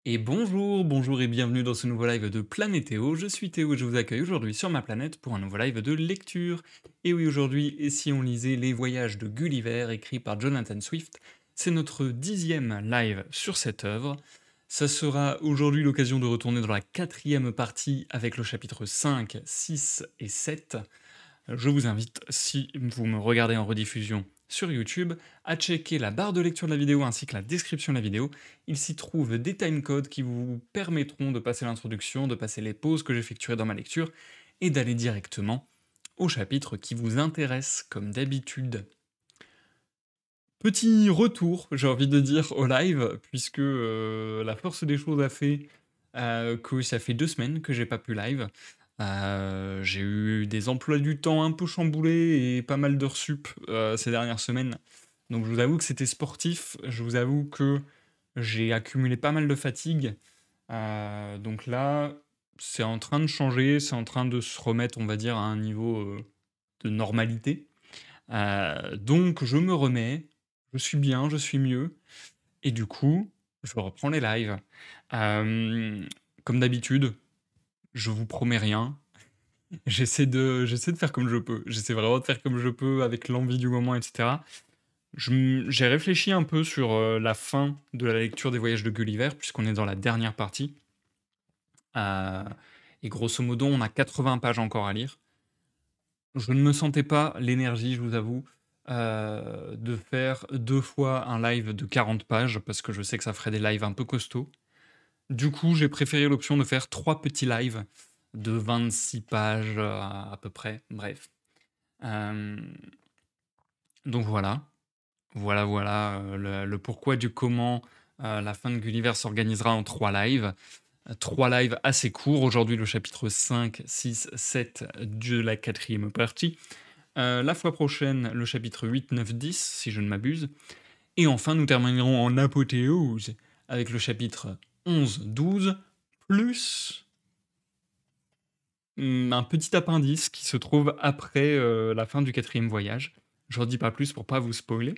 Et bonjour, bonjour et bienvenue dans ce nouveau live de Planétéo. Je suis Théo et je vous accueille aujourd'hui sur ma planète pour un nouveau live de lecture. Et oui, aujourd'hui, et si on lisait Les Voyages de Gulliver, écrit par Jonathan Swift, c'est notre 10e live sur cette œuvre. Ça sera aujourd'hui l'occasion de retourner dans la 4e partie avec le chapitre 5, 6 et 7. Je vous invite, si vous me regardez en rediffusion sur YouTube, à checker la barre de lecture de la vidéo ainsi que la description de la vidéo. Il s'y trouve des timecodes qui vous permettront de passer l'introduction, de passer les pauses que j'effectuerai dans ma lecture et d'aller directement au chapitre qui vous intéresse, comme d'habitude. Petit retour, j'ai envie de dire, au live, puisque la force des choses a fait que ça fait 2 semaines que j'ai pas pu live. J'ai eu des emplois du temps un peu chamboulés et pas mal d'heures sup ces dernières semaines. Donc je vous avoue que c'était sportif, je vous avoue que j'ai accumulé pas mal de fatigue. Donc là, c'est en train de changer, c'est en train de se remettre, on va dire, à un niveau de normalité. Donc je me remets, je suis bien, je suis mieux, et du coup, je reprends les lives. Hem, Comme d'habitude, je vous promets rien. J'essaie de faire comme je peux. J'essaie vraiment de faire comme je peux avec l'envie du moment, et cetera. J'ai réfléchi un peu sur, la fin de la lecture des Voyages de Gulliver, puisqu'on est dans la dernière partie, heu et grosso modo, on a 80 pages encore à lire. Je ne me sentais pas l'énergie, je vous avoue, de faire 2 fois un live de 40 pages, parce que je sais que ça ferait des lives un peu costauds. Du coup, j'ai préféré l'option de faire 3 petits lives de 26 pages, à peu près, bref. Hem, donc voilà. Voilà, le pourquoi du comment, la fin de Gulliver s'organisera en 3 lives. 3 lives assez courts. Aujourd'hui, le chapitre 5, 6, 7 de la 4e partie. La fois prochaine, le chapitre 8, 9, 10, si je ne m'abuse. Et enfin, nous terminerons en apothéose avec le chapitre 11, 12, plus un petit appendice qui se trouve après la fin du 4e voyage. J'en dis pas plus pour pas vous spoiler.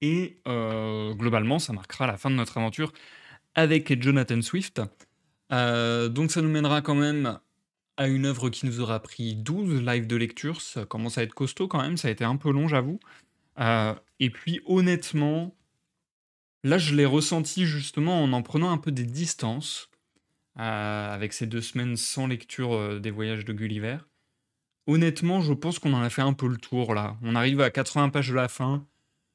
Et globalement, ça marquera la fin de notre aventure avec Jonathan Swift. Donc ça nous mènera quand même à une œuvre qui nous aura pris 12 lives de lecture. Ça commence à être costaud quand même, ça a été un peu long, j'avoue. Et puis honnêtement, là, je l'ai ressenti justement en prenant un peu des distances, avec ces 2 semaines sans lecture, des Voyages de Gulliver. Honnêtement, je pense qu'on en a fait un peu le tour là. On arrive à 80 pages de la fin.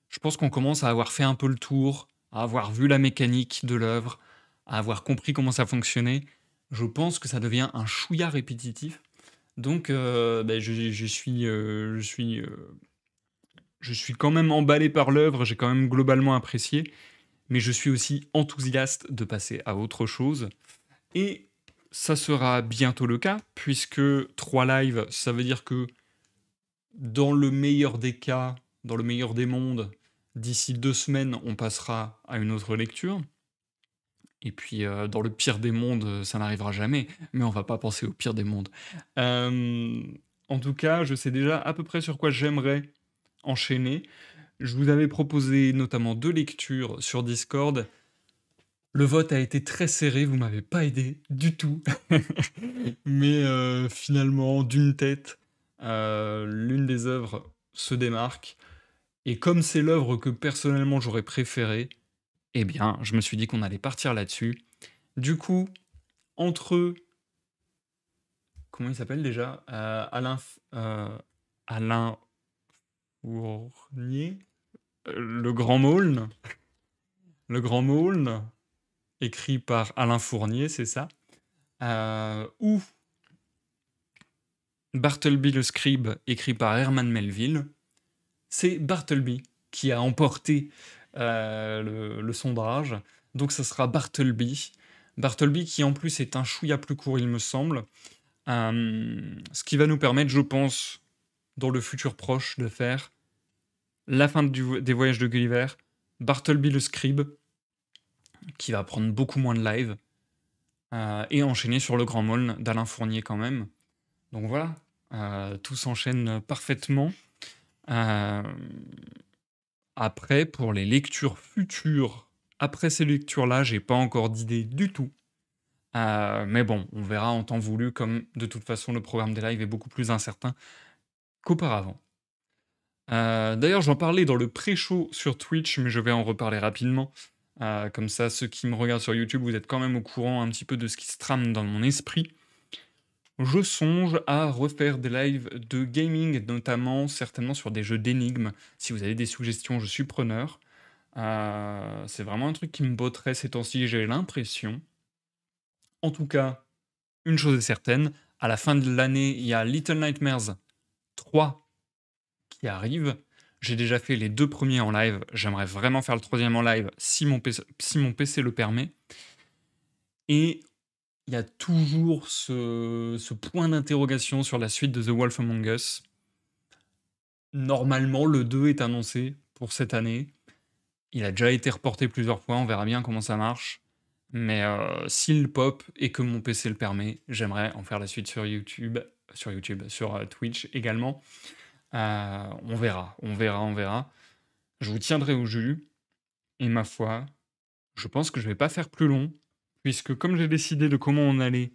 Je pense qu'on commence à avoir fait un peu le tour, à avoir vu la mécanique de l'œuvre, à avoir compris comment ça fonctionnait. Je pense que ça devient un chouïa répétitif. Donc, beh, je suis quand même emballé par l'œuvre, j'ai quand même globalement apprécié, mais je suis aussi enthousiaste de passer à autre chose. Et ça sera bientôt le cas, puisque 3 lives, ça veut dire que dans le meilleur des cas, dans le meilleur des mondes, d'ici 2 semaines, on passera à une autre lecture. Et puis, dans le pire des mondes, ça n'arrivera jamais, mais on va pas penser au pire des mondes. En tout cas, je sais déjà à peu près sur quoi j'aimerais enchaîner. Je vous avais proposé notamment 2 lectures sur Discord. Le vote a été très serré, vous m'avez pas aidé du tout. Mais, finalement, d'une tête, l'une des œuvres se démarque. Et comme c'est l'œuvre que personnellement j'aurais préférée, eh bien, je me suis dit qu'on allait partir là-dessus. Du coup, entre comment il s'appelle déjà? Alain Fournier? Le Grand Maulne? Le Grand Maulne, écrit par Alain Fournier, c'est ça? Ou Bartleby le Scribe, écrit par Herman Melville. C'est Bartleby qui a emporté le sondage. Donc ça sera Bartleby. Bartleby qui en plus est un chouïa plus court, il me semble. Ce qui va nous permettre, je pense, dans le futur proche, de faire la fin des voyages de Gulliver, Bartleby le Scribe, qui va prendre beaucoup moins de live, et enchaîner sur le Grand Maulne d'Alain Fournier quand même. Donc voilà, tout s'enchaîne parfaitement. Euh, Après, pour les lectures futures après ces lectures-là, j'ai pas encore d'idée du tout. Mais bon, on verra en temps voulu, comme de toute façon le programme des lives est beaucoup plus incertain qu'auparavant. D'ailleurs, j'en parlais dans le pré-show sur Twitch, mais je vais en reparler rapidement. Comme ça, ceux qui me regardent sur YouTube, vous êtes quand même au courant un petit peu de ce qui se trame dans mon esprit. Je songe à refaire des lives de gaming, notamment certainement sur des jeux d'énigmes. Si vous avez des suggestions, je suis preneur. C'est vraiment un truc qui me botterait ces temps-ci, j'ai l'impression. En tout cas, une chose est certaine, à la fin de l'année, il y a Little Nightmares 3 qui arrive. J'ai déjà fait les 2 premiers en live, j'aimerais vraiment faire le troisième en live si mon PC le permet. Et il y a toujours ce point d'interrogation sur la suite de The Wolf Among Us. Normalement, le 2 est annoncé pour cette année. Il a déjà été reporté plusieurs fois, on verra bien comment ça marche. Mais s'il pop et que mon PC le permet, j'aimerais en faire la suite sur Twitch également. On verra, on verra, on verra. Je vous tiendrai au jus et ma foi, je pense que je vais pas faire plus long, puisque comme j'ai décidé de comment on allait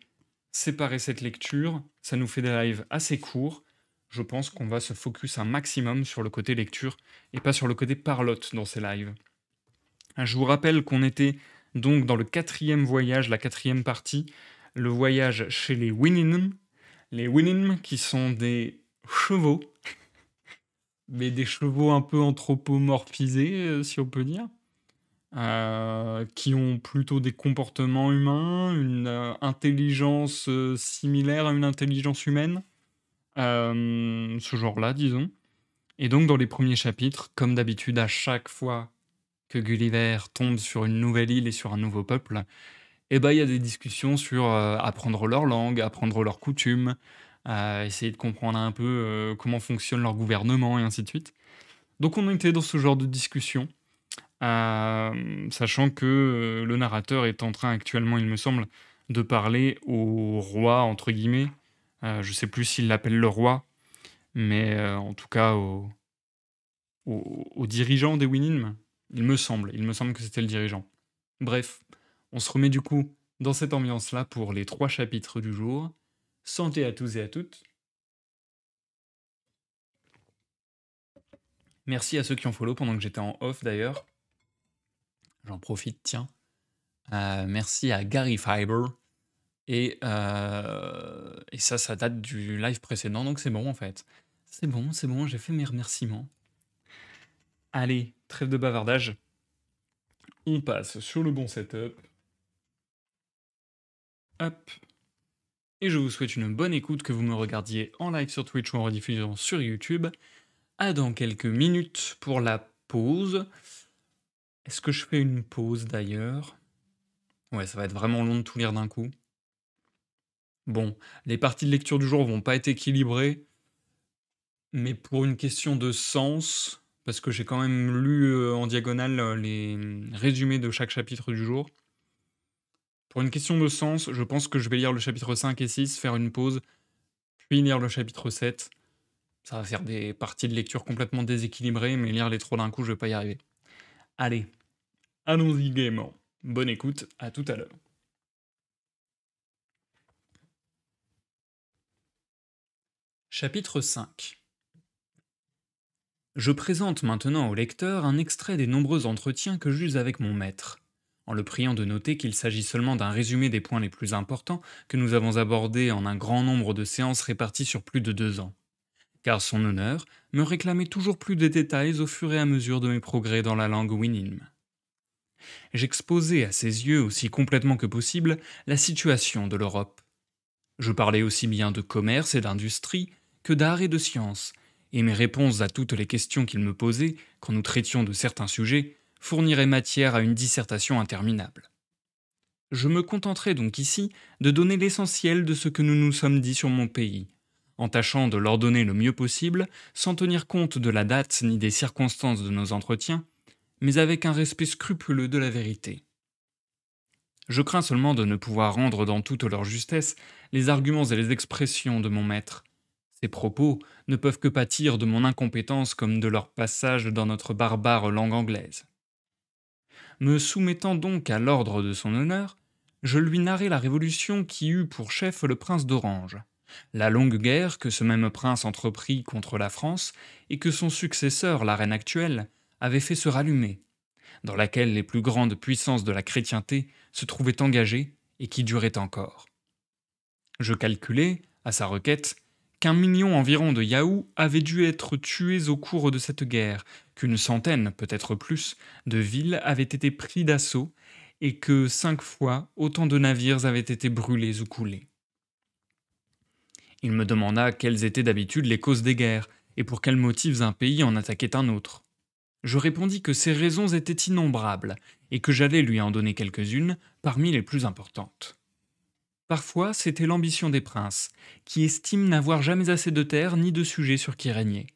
séparer cette lecture, ça nous fait des lives assez courts. Je pense qu'on va se focus un maximum sur le côté lecture et pas sur le côté parlotte dans ces lives. Je vous rappelle qu'on était donc dans le 4e voyage, la 4e partie, le voyage chez les Winninm. Les Winninm qui sont des chevaux, mais des chevaux un peu anthropomorphisés, si on peut dire, qui ont plutôt des comportements humains, une intelligence similaire à une intelligence humaine, ce genre-là, disons. Et donc, dans les premiers chapitres, comme d'habitude, à chaque fois que Gulliver tombe sur une nouvelle île et sur un nouveau peuple, eh ben, il y a des discussions sur apprendre leur langue, apprendre leurs coutumes, essayer de comprendre un peu comment fonctionne leur gouvernement et ainsi de suite. Donc on était dans ce genre de discussion, sachant que le narrateur est en train actuellement, il me semble, de parler au roi, entre guillemets. Je sais plus s'il l'appelle le roi, mais en tout cas au dirigeant des Winnim. Il me semble que c'était le dirigeant. Bref, on se remet du coup dans cette ambiance-là pour les 3 chapitres du jour. Santé à tous et à toutes. Merci à ceux qui ont follow pendant que j'étais en off d'ailleurs. J'en profite, tiens. Merci à Gary Fiber. Et ça date du live précédent, donc c'est bon en fait. C'est bon, j'ai fait mes remerciements. Allez, trêve de bavardage. On passe sur le bon setup. Hop. Et je vous souhaite une bonne écoute, que vous me regardiez en live sur Twitch ou en rediffusion sur YouTube. À dans quelques minutes pour la pause. Est-ce que je fais une pause d'ailleurs? Ouais, ça va être vraiment long de tout lire d'un coup. Bon, les parties de lecture du jour vont pas être équilibrées, mais pour une question de sens, parce que j'ai quand même lu en diagonale les résumés de chaque chapitre du jour. Pour une question de sens, je pense que je vais lire le chapitre 5 et 6, faire une pause, puis lire le chapitre 7. Ça va faire des parties de lecture complètement déséquilibrées, mais lire les trois d'un coup, je vais pas y arriver. Allez, allons-y gaiement. Bonne écoute, à tout à l'heure. Chapitre 5. Je présente maintenant au lecteur un extrait des nombreux entretiens que j'eus avec mon maître, en le priant de noter qu'il s'agit seulement d'un résumé des points les plus importants que nous avons abordés en un grand nombre de séances réparties sur plus de 2 ans, car son honneur me réclamait toujours plus de détails au fur et à mesure de mes progrès dans la langue Winnim. J'exposais à ses yeux aussi complètement que possible la situation de l'Europe. Je parlais aussi bien de commerce et d'industrie que d'art et de science, et mes réponses à toutes les questions qu'il me posait, quand nous traitions de certains sujets, fourniraient matière à une dissertation interminable. Je me contenterai donc ici de donner l'essentiel de ce que nous nous sommes dit sur mon pays, en tâchant de l'ordonner le mieux possible, sans tenir compte de la date ni des circonstances de nos entretiens, mais avec un respect scrupuleux de la vérité. Je crains seulement de ne pouvoir rendre dans toute leur justesse les arguments et les expressions de mon maître. Ces propos ne peuvent que pâtir de mon incompétence comme de leur passage dans notre barbare langue anglaise. Me soumettant donc à l'ordre de son honneur, je lui narrai la révolution qui eut pour chef le prince d'Orange, la longue guerre que ce même prince entreprit contre la France et que son successeur, la reine actuelle, avait fait se rallumer, dans laquelle les plus grandes puissances de la chrétienté se trouvaient engagées et qui durait encore. Je calculai, à sa requête, qu'1 million environ de Yahous avaient dû être tués au cours de cette guerre, qu'une centaine, peut-être plus, de villes avaient été pris d'assaut, et que 5 fois autant de navires avaient été brûlés ou coulés. Il me demanda quelles étaient d'habitude les causes des guerres, et pour quels motifs un pays en attaquait un autre. Je répondis que ces raisons étaient innombrables, et que j'allais lui en donner quelques-unes parmi les plus importantes. Parfois, c'était l'ambition des princes, qui estiment n'avoir jamais assez de terre ni de sujets sur qui régner.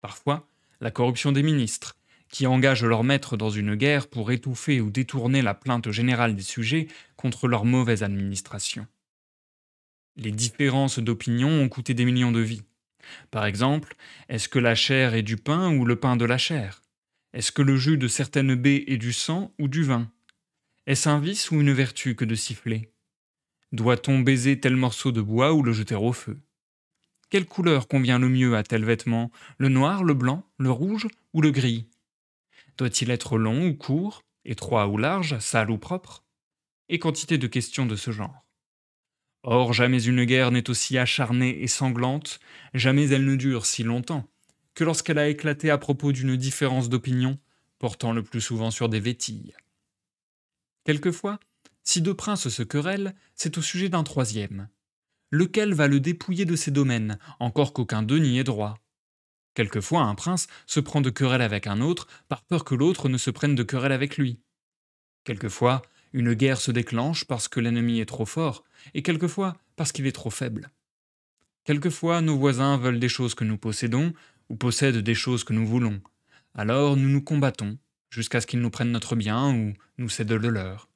Parfois, la corruption des ministres, qui engagent leurs maîtres dans une guerre pour étouffer ou détourner la plainte générale des sujets contre leur mauvaise administration. Les différences d'opinion ont coûté des millions de vies. Par exemple, est-ce que la chair est du pain ou le pain de la chair? Est-ce que le jus de certaines baies est du sang ou du vin? Est-ce un vice ou une vertu que de siffler? Doit-on baiser tel morceau de bois ou le jeter au feu? Quelle couleur convient le mieux à tel vêtement? Le noir, le blanc, le rouge ou le gris? Doit-il être long ou court, étroit ou large, sale ou propre? Et quantité de questions de ce genre. Or, jamais une guerre n'est aussi acharnée et sanglante, jamais elle ne dure si longtemps, que lorsqu'elle a éclaté à propos d'une différence d'opinion, portant le plus souvent sur des vétilles. Quelquefois, si deux princes se querellent, c'est au sujet d'un troisième. Lequel va le dépouiller de ses domaines, encore qu'aucun d'eux n'y ait droit? Quelquefois, un prince se prend de querelle avec un autre, par peur que l'autre ne se prenne de querelle avec lui. Quelquefois, une guerre se déclenche parce que l'ennemi est trop fort, et quelquefois parce qu'il est trop faible. Quelquefois, nos voisins veulent des choses que nous possédons, ou possèdent des choses que nous voulons. Alors nous nous combattons, jusqu'à ce qu'ils nous prennent notre bien ou nous cèdent le leur.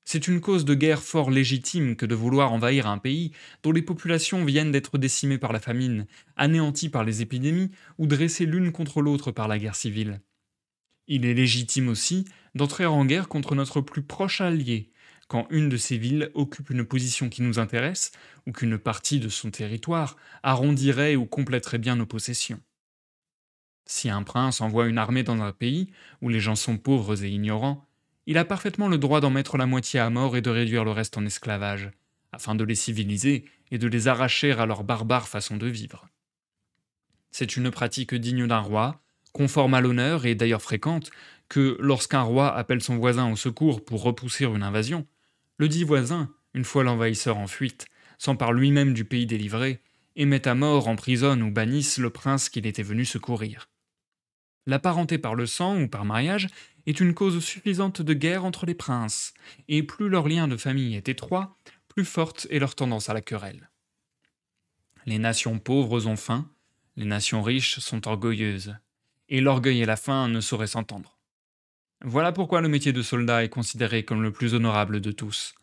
C'est une cause de guerre fort légitime que de vouloir envahir un pays dont les populations viennent d'être décimées par la famine, anéanties par les épidémies ou dressées l'une contre l'autre par la guerre civile. Il est légitime aussi d'entrer en guerre contre notre plus proche allié, quand une de ces villes occupe une position qui nous intéresse ou qu'une partie de son territoire arrondirait ou compléterait bien nos possessions. Si un prince envoie une armée dans un pays où les gens sont pauvres et ignorants, il a parfaitement le droit d'en mettre la moitié à mort et de réduire le reste en esclavage, afin de les civiliser et de les arracher à leur barbare façon de vivre. C'est une pratique digne d'un roi, conforme à l'honneur et d'ailleurs fréquente, que lorsqu'un roi appelle son voisin au secours pour repousser une invasion, le dit voisin, une fois l'envahisseur en fuite, s'empare lui-même du pays délivré et met à mort, emprisonne ou bannisse le prince qu'il était venu secourir. La parenté par le sang ou par mariage est une cause suffisante de guerre entre les princes, et plus leur lien de famille est étroit, plus forte est leur tendance à la querelle. Les nations pauvres ont faim, les nations riches sont orgueilleuses, et l'orgueil et la faim ne sauraient s'entendre. Voilà pourquoi le métier de soldat est considéré comme le plus honorable de tous,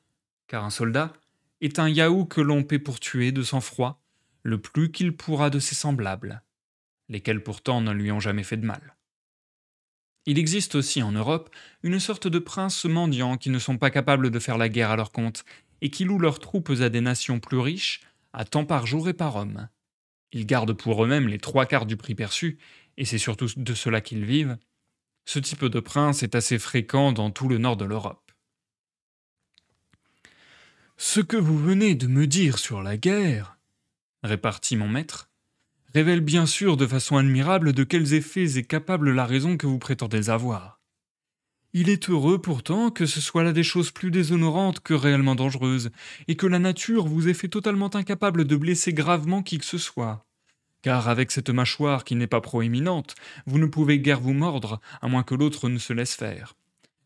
car un soldat est un Yahou que l'on paie pour tuer de sang-froid le plus qu'il pourra de ses semblables, lesquels pourtant ne lui ont jamais fait de mal. Il existe aussi en Europe une sorte de princes mendiants qui ne sont pas capables de faire la guerre à leur compte et qui louent leurs troupes à des nations plus riches, à temps par jour et par homme. Ils gardent pour eux-mêmes les 3/4 du prix perçu, et c'est surtout de cela qu'ils vivent. Ce type de prince est assez fréquent dans tout le nord de l'Europe. Ce que vous venez de me dire sur la guerre, répartit mon maître, révèle bien sûr de façon admirable de quels effets est capable la raison que vous prétendez avoir. Il est heureux pourtant que ce soit là des choses plus déshonorantes que réellement dangereuses, et que la nature vous ait fait totalement incapable de blesser gravement qui que ce soit. Car avec cette mâchoire qui n'est pas proéminente, vous ne pouvez guère vous mordre, à moins que l'autre ne se laisse faire.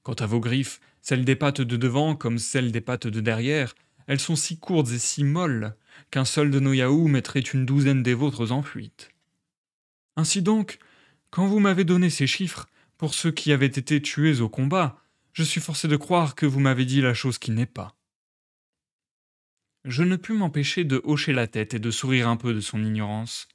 Quant à vos griffes, celles des pattes de devant comme celles des pattes de derrière, elles sont si courtes et si molles qu'un seul de nos Yahous mettrait une douzaine des vôtres en fuite. Ainsi donc, quand vous m'avez donné ces chiffres, pour ceux qui avaient été tués au combat, je suis forcé de croire que vous m'avez dit la chose qui n'est pas. Je ne pus m'empêcher de hocher la tête et de sourire un peu de son ignorance,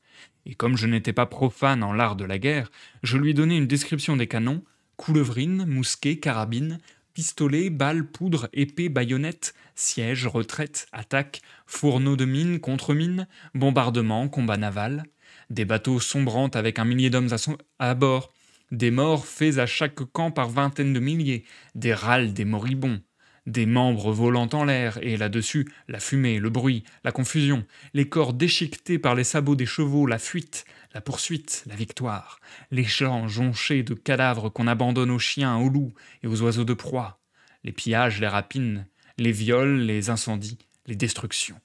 et comme je n'étais pas profane en l'art de la guerre, je lui donnai une description des canons, coulevrines, mousquets, carabines, pistolets, balles, poudre, épées, baïonnettes, sièges, retraites, attaques, fourneaux de mines, contre-mines, bombardements, combats navals, des bateaux sombrant avec un millier d'hommes à bord, des morts faits à chaque camp par vingtaines de milliers, des râles des moribonds, des membres volant en l'air, et là-dessus, la fumée, le bruit, la confusion, les corps déchiquetés par les sabots des chevaux, la fuite, la poursuite, la victoire, les champs jonchés de cadavres qu'on abandonne aux chiens, aux loups et aux oiseaux de proie, les pillages, les rapines, les viols, les incendies, les destructions.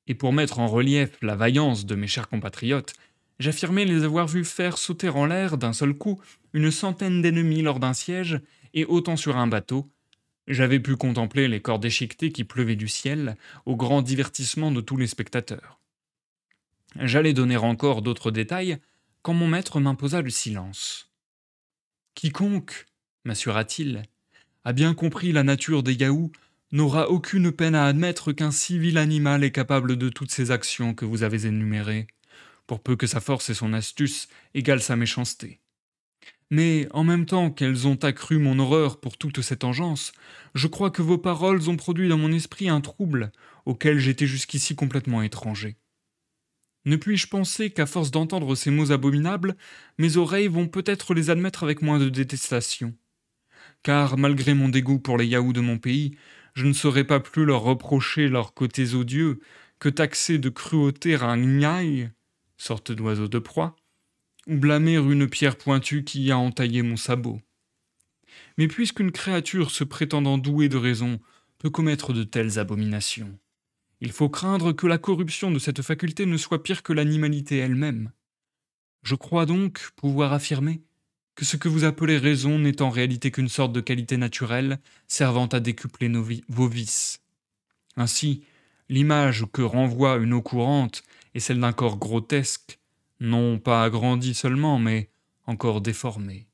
Et pour mettre en relief la vaillance de mes chers compatriotes, j'affirmais les avoir vus faire sauter en l'air d'un seul coup une centaine d'ennemis lors d'un siège, et autant sur un bateau. J'avais pu contempler les corps déchiquetés qui pleuvaient du ciel, au grand divertissement de tous les spectateurs. J'allais donner encore d'autres détails, quand mon maître m'imposa le silence. Quiconque, m'assura-t-il, a bien compris la nature des Yahoos n'aura aucune peine à admettre qu'un si vil animal est capable de toutes ces actions que vous avez énumérées, pour peu que sa force et son astuce égalent sa méchanceté. Mais en même temps qu'elles ont accru mon horreur pour toute cette engeance, je crois que vos paroles ont produit dans mon esprit un trouble auquel j'étais jusqu'ici complètement étranger. Ne puis-je penser qu'à force d'entendre ces mots abominables, mes oreilles vont peut-être les admettre avec moins de détestation? Car, malgré mon dégoût pour les Yahoos de mon pays, je ne saurais pas plus leur reprocher leurs côtés odieux que taxer de cruauté un gnaille, sorte d'oiseau de proie, ou blâmer une pierre pointue qui a entaillé mon sabot. Mais puisqu'une créature se prétendant douée de raison peut commettre de telles abominations, il faut craindre que la corruption de cette faculté ne soit pire que l'animalité elle-même. Je crois donc pouvoir affirmer que ce que vous appelez raison n'est en réalité qu'une sorte de qualité naturelle servant à décupler vos vices. Ainsi, l'image que renvoie une eau courante est celle d'un corps grotesque, non pas agrandi seulement, mais encore déformé.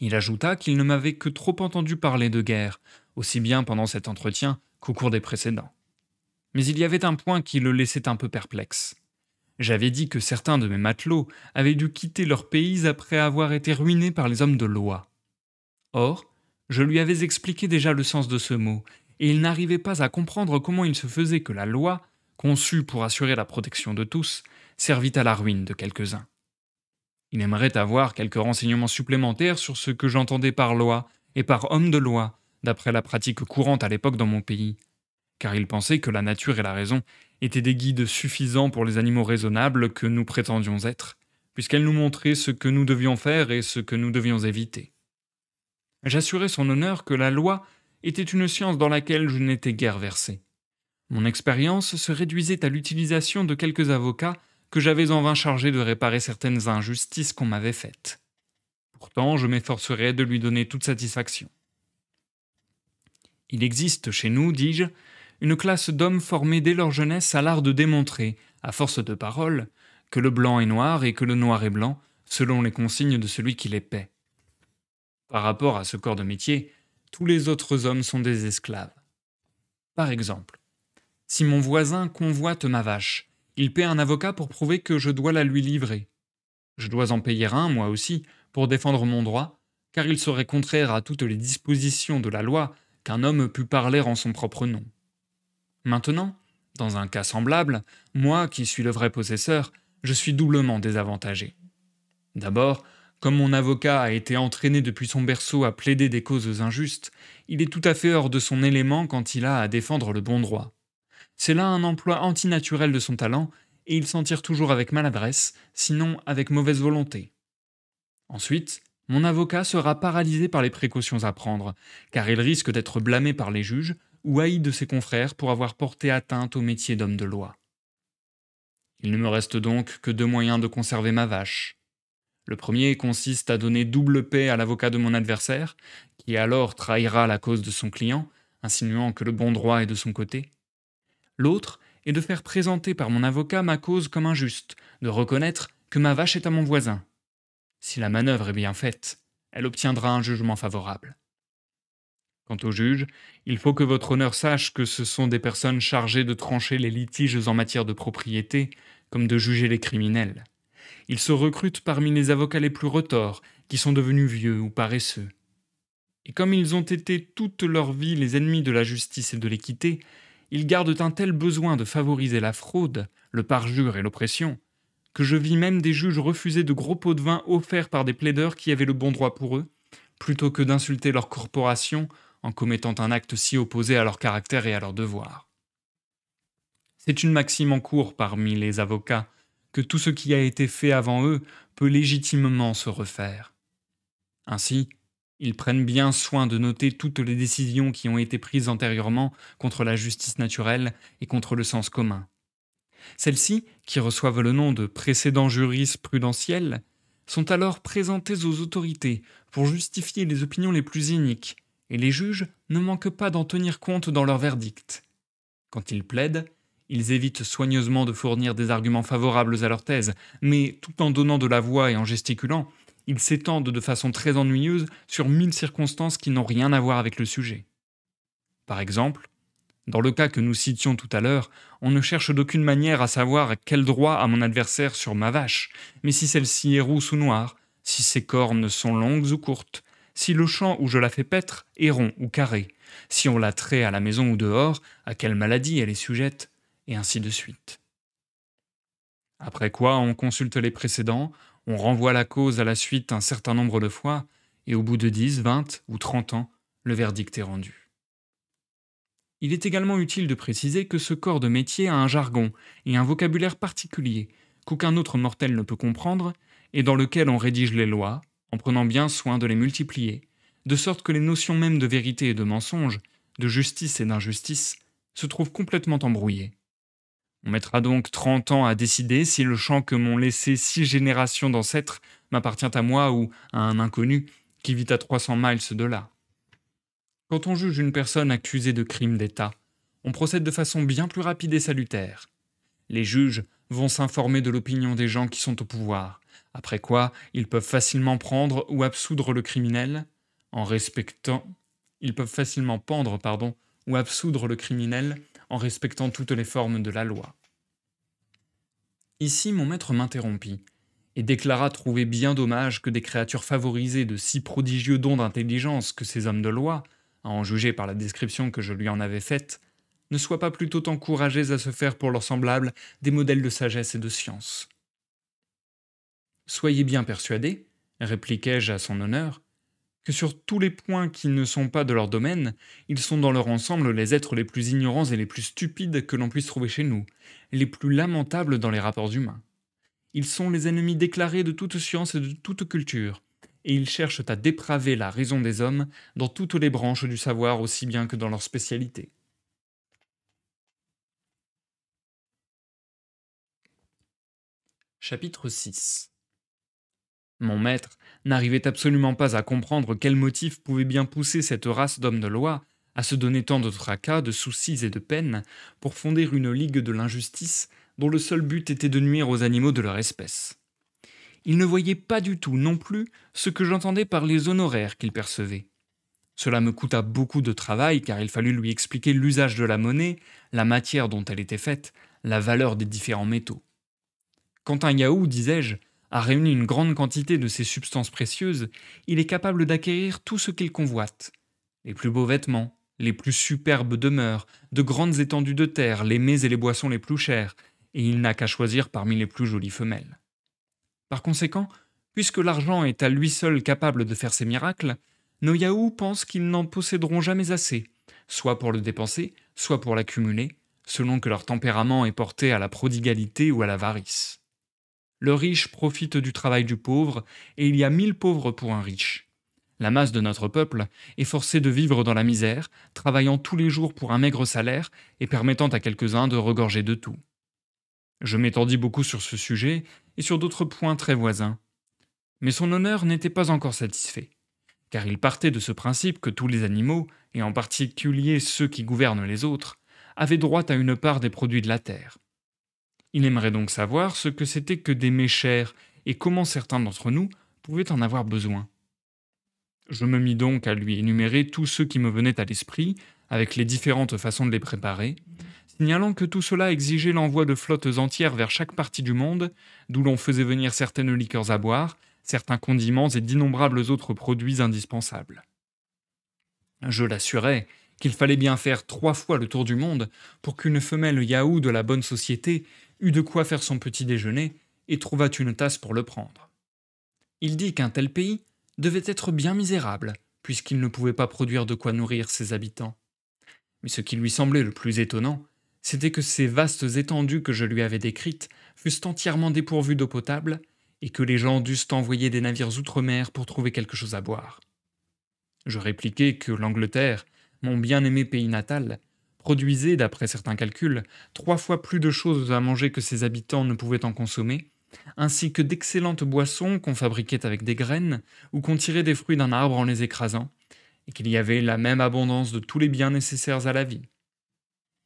Il ajouta qu'il ne m'avait que trop entendu parler de guerre, aussi bien pendant cet entretien qu'au cours des précédents. Mais il y avait un point qui le laissait un peu perplexe. J'avais dit que certains de mes matelots avaient dû quitter leur pays après avoir été ruinés par les hommes de loi. Or, je lui avais expliqué déjà le sens de ce mot, et il n'arrivait pas à comprendre comment il se faisait que la loi, conçue pour assurer la protection de tous, servit à la ruine de quelques-uns. Il aimerait avoir quelques renseignements supplémentaires sur ce que j'entendais par loi et par homme de loi, d'après la pratique courante à l'époque dans mon pays, car il pensait que la nature et la raison étaient des guides suffisants pour les animaux raisonnables que nous prétendions être, puisqu'elles nous montraient ce que nous devions faire et ce que nous devions éviter. J'assurais son honneur que la loi était une science dans laquelle je n'étais guère versé. Mon expérience se réduisait à l'utilisation de quelques avocats que j'avais en vain chargés de réparer certaines injustices qu'on m'avait faites. Pourtant, je m'efforcerais de lui donner toute satisfaction. Il existe chez nous, dis-je, une classe d'hommes formés dès leur jeunesse à l'art de démontrer, à force de paroles, que le blanc est noir et que le noir est blanc, selon les consignes de celui qui les paie. Par rapport à ce corps de métier, tous les autres hommes sont des esclaves. Par exemple, si mon voisin convoite ma vache, il paie un avocat pour prouver que je dois la lui livrer. Je dois en payer un, moi aussi, pour défendre mon droit, car il serait contraire à toutes les dispositions de la loi qu'un homme pût parler en son propre nom. Maintenant, dans un cas semblable, moi, qui suis le vrai possesseur, je suis doublement désavantagé. D'abord, comme mon avocat a été entraîné depuis son berceau à plaider des causes injustes, il est tout à fait hors de son élément quand il a à défendre le bon droit. C'est là un emploi antinaturel de son talent, et il s'en tire toujours avec maladresse, sinon avec mauvaise volonté. Ensuite, mon avocat sera paralysé par les précautions à prendre, car il risque d'être blâmé par les juges ou haï de ses confrères pour avoir porté atteinte au métier d'homme de loi. Il ne me reste donc que deux moyens de conserver ma vache. Le premier consiste à donner double paix à l'avocat de mon adversaire, qui alors trahira la cause de son client, insinuant que le bon droit est de son côté. L'autre est de faire présenter par mon avocat ma cause comme injuste, de reconnaître que ma vache est à mon voisin. Si la manœuvre est bien faite, elle obtiendra un jugement favorable. Quant au juge, il faut que votre honneur sache que ce sont des personnes chargées de trancher les litiges en matière de propriété, comme de juger les criminels. Ils se recrutent parmi les avocats les plus retors, qui sont devenus vieux ou paresseux. Et comme ils ont été toute leur vie les ennemis de la justice et de l'équité, ils gardent un tel besoin de favoriser la fraude, le parjure et l'oppression, que je vis même des juges refuser de gros pots de vin offerts par des plaideurs qui avaient le bon droit pour eux, plutôt que d'insulter leur corporation en commettant un acte si opposé à leur caractère et à leur devoir. C'est une maxime en cours parmi les avocats que tout ce qui a été fait avant eux peut légitimement se refaire. Ainsi, ils prennent bien soin de noter toutes les décisions qui ont été prises antérieurement contre la justice naturelle et contre le sens commun. Celles-ci, qui reçoivent le nom de précédents jurisprudentiels, sont alors présentées aux autorités pour justifier les opinions les plus iniques, et les juges ne manquent pas d'en tenir compte dans leur verdict. Quand ils plaident, ils évitent soigneusement de fournir des arguments favorables à leur thèse, mais tout en donnant de la voix et en gesticulant, ils s'étendent de façon très ennuyeuse sur 1000 circonstances qui n'ont rien à voir avec le sujet. Par exemple, dans le cas que nous citions tout à l'heure, on ne cherche d'aucune manière à savoir quel droit a mon adversaire sur ma vache, mais si celle-ci est rousse ou noire, si ses cornes sont longues ou courtes, si le champ où je la fais paître est rond ou carré, si on la traite à la maison ou dehors, à quelle maladie elle est sujette, et ainsi de suite. Après quoi, on consulte les précédents, on renvoie la cause à la suite un certain nombre de fois, et au bout de 10, 20 ou 30 ans, le verdict est rendu. Il est également utile de préciser que ce corps de métier a un jargon et un vocabulaire particulier qu'aucun autre mortel ne peut comprendre et dans lequel on rédige les lois, en prenant bien soin de les multiplier, de sorte que les notions même de vérité et de mensonge, de justice et d'injustice, se trouvent complètement embrouillées. On mettra donc 30 ans à décider si le champ que m'ont laissé 6 générations d'ancêtres m'appartient à moi ou à un inconnu qui vit à 300 miles de là. Quand on juge une personne accusée de crime d'État, on procède de façon bien plus rapide et salutaire. Les juges vont s'informer de l'opinion des gens qui sont au pouvoir, après quoi ils peuvent facilement prendre ou absoudre le criminel en respectant ou absoudre le criminel en respectant toutes les formes de la loi. Ici, mon maître m'interrompit et déclara trouver bien dommage que des créatures favorisées de si prodigieux dons d'intelligence que ces hommes de loi, à en juger par la description que je lui en avais faite, ne soient pas plutôt encouragés à se faire pour leurs semblables des modèles de sagesse et de science. Soyez bien persuadés, répliquai-je à son honneur, que sur tous les points qui ne sont pas de leur domaine, ils sont dans leur ensemble les êtres les plus ignorants et les plus stupides que l'on puisse trouver chez nous, les plus lamentables dans les rapports humains. Ils sont les ennemis déclarés de toute science et de toute culture, et ils cherchent à dépraver la raison des hommes dans toutes les branches du savoir aussi bien que dans leur spécialité. Chapitre 6. Mon maître n'arrivait absolument pas à comprendre quel motif pouvait bien pousser cette race d'hommes de loi à se donner tant de tracas, de soucis et de peines pour fonder une ligue de l'injustice dont le seul but était de nuire aux animaux de leur espèce. Il ne voyait pas du tout non plus ce que j'entendais par les honoraires qu'il percevait. Cela me coûta beaucoup de travail car il fallut lui expliquer l'usage de la monnaie, la matière dont elle était faite, la valeur des différents métaux. Quand un Yahoo, disais-je, a réuni une grande quantité de ces substances précieuses, il est capable d'acquérir tout ce qu'il convoite. Les plus beaux vêtements, les plus superbes demeures, de grandes étendues de terre, les mets et les boissons les plus chers, et il n'a qu'à choisir parmi les plus jolies femelles. Par conséquent, puisque l'argent est à lui seul capable de faire ces miracles, nos Yahoos pensent qu'ils n'en posséderont jamais assez, soit pour le dépenser, soit pour l'accumuler, selon que leur tempérament est porté à la prodigalité ou à l'avarice. Le riche profite du travail du pauvre, et il y a 1000 pauvres pour un riche. La masse de notre peuple est forcée de vivre dans la misère, travaillant tous les jours pour un maigre salaire et permettant à quelques-uns de regorger de tout. Je m'étendis beaucoup sur ce sujet et sur d'autres points très voisins. Mais son honneur n'était pas encore satisfait, car il partait de ce principe que tous les animaux, et en particulier ceux qui gouvernent les autres, avaient droit à une part des produits de la terre. Il aimerait donc savoir ce que c'était que des mets chers et comment certains d'entre nous pouvaient en avoir besoin. Je me mis donc à lui énumérer tous ceux qui me venaient à l'esprit, avec les différentes façons de les préparer, signalant que tout cela exigeait l'envoi de flottes entières vers chaque partie du monde, d'où l'on faisait venir certaines liqueurs à boire, certains condiments et d'innombrables autres produits indispensables. Je l'assurais qu'il fallait bien faire 3 fois le tour du monde pour qu'une femelle Yahoo de la bonne société eût de quoi faire son petit déjeuner et trouvât une tasse pour le prendre. Il dit qu'un tel pays devait être bien misérable, puisqu'il ne pouvait pas produire de quoi nourrir ses habitants. Mais ce qui lui semblait le plus étonnant, c'était que ces vastes étendues que je lui avais décrites fussent entièrement dépourvues d'eau potable et que les gens dussent envoyer des navires outre-mer pour trouver quelque chose à boire. Je répliquai que l'Angleterre, mon bien-aimé pays natal, produisait, d'après certains calculs, 3 fois plus de choses à manger que ses habitants ne pouvaient en consommer, ainsi que d'excellentes boissons qu'on fabriquait avec des graines ou qu'on tirait des fruits d'un arbre en les écrasant, et qu'il y avait la même abondance de tous les biens nécessaires à la vie.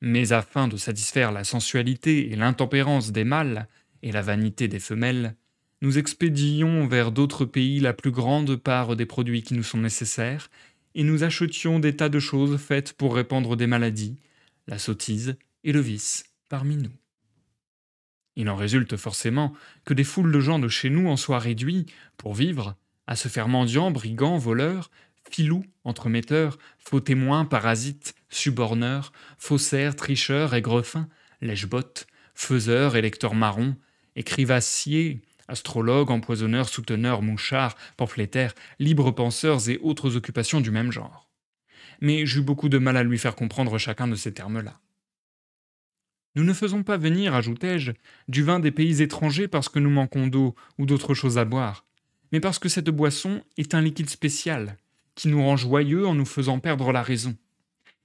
Mais afin de satisfaire la sensualité et l'intempérance des mâles et la vanité des femelles, nous expédions vers d'autres pays la plus grande part des produits qui nous sont nécessaires, et nous achetions des tas de choses faites pour répandre des maladies, la sottise et le vice parmi nous. Il en résulte forcément que des foules de gens de chez nous en soient réduits, pour vivre, à se faire mendiants, brigands, voleurs, filous, entremetteurs, faux témoins, parasites, suborneurs, faussaires, tricheurs, aigrefins, lèche-bottes, faiseurs, électeurs marrons, écrivassiers, astrologues, empoisonneurs, souteneurs, mouchards, pamphlétaires, libres penseurs et autres occupations du même genre. Mais j'eus beaucoup de mal à lui faire comprendre chacun de ces termes-là. Nous ne faisons pas venir, ajoutai-je, du vin des pays étrangers parce que nous manquons d'eau ou d'autres choses à boire, mais parce que cette boisson est un liquide spécial, qui nous rend joyeux en nous faisant perdre la raison.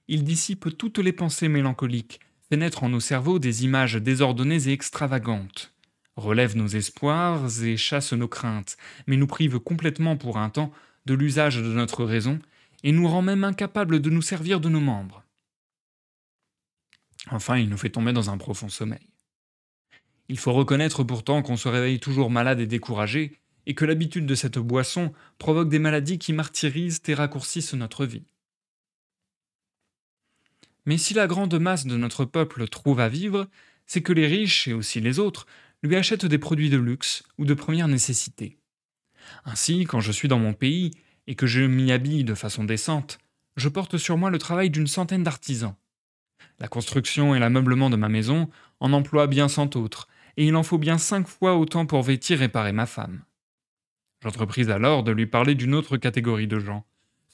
Il dissipe toutes les pensées mélancoliques, fait naître en nos cerveaux des images désordonnées et extravagantes, relève nos espoirs et chasse nos craintes, mais nous prive complètement pour un temps de l'usage de notre raison, et nous rend même incapables de nous servir de nos membres. Enfin, il nous fait tomber dans un profond sommeil. Il faut reconnaître pourtant qu'on se réveille toujours malade et découragé, et que l'habitude de cette boisson provoque des maladies qui martyrisent et raccourcissent notre vie. Mais si la grande masse de notre peuple trouve à vivre, c'est que les riches, et aussi les autres, lui achètent des produits de luxe ou de première nécessité. Ainsi, quand je suis dans mon pays, et que je m'y habille de façon décente, je porte sur moi le travail d'une centaine d'artisans. La construction et l'ameublement de ma maison en emploient bien 100 autres, et il en faut bien 5 fois autant pour vêtir et parer ma femme. J'entrepris alors de lui parler d'une autre catégorie de gens,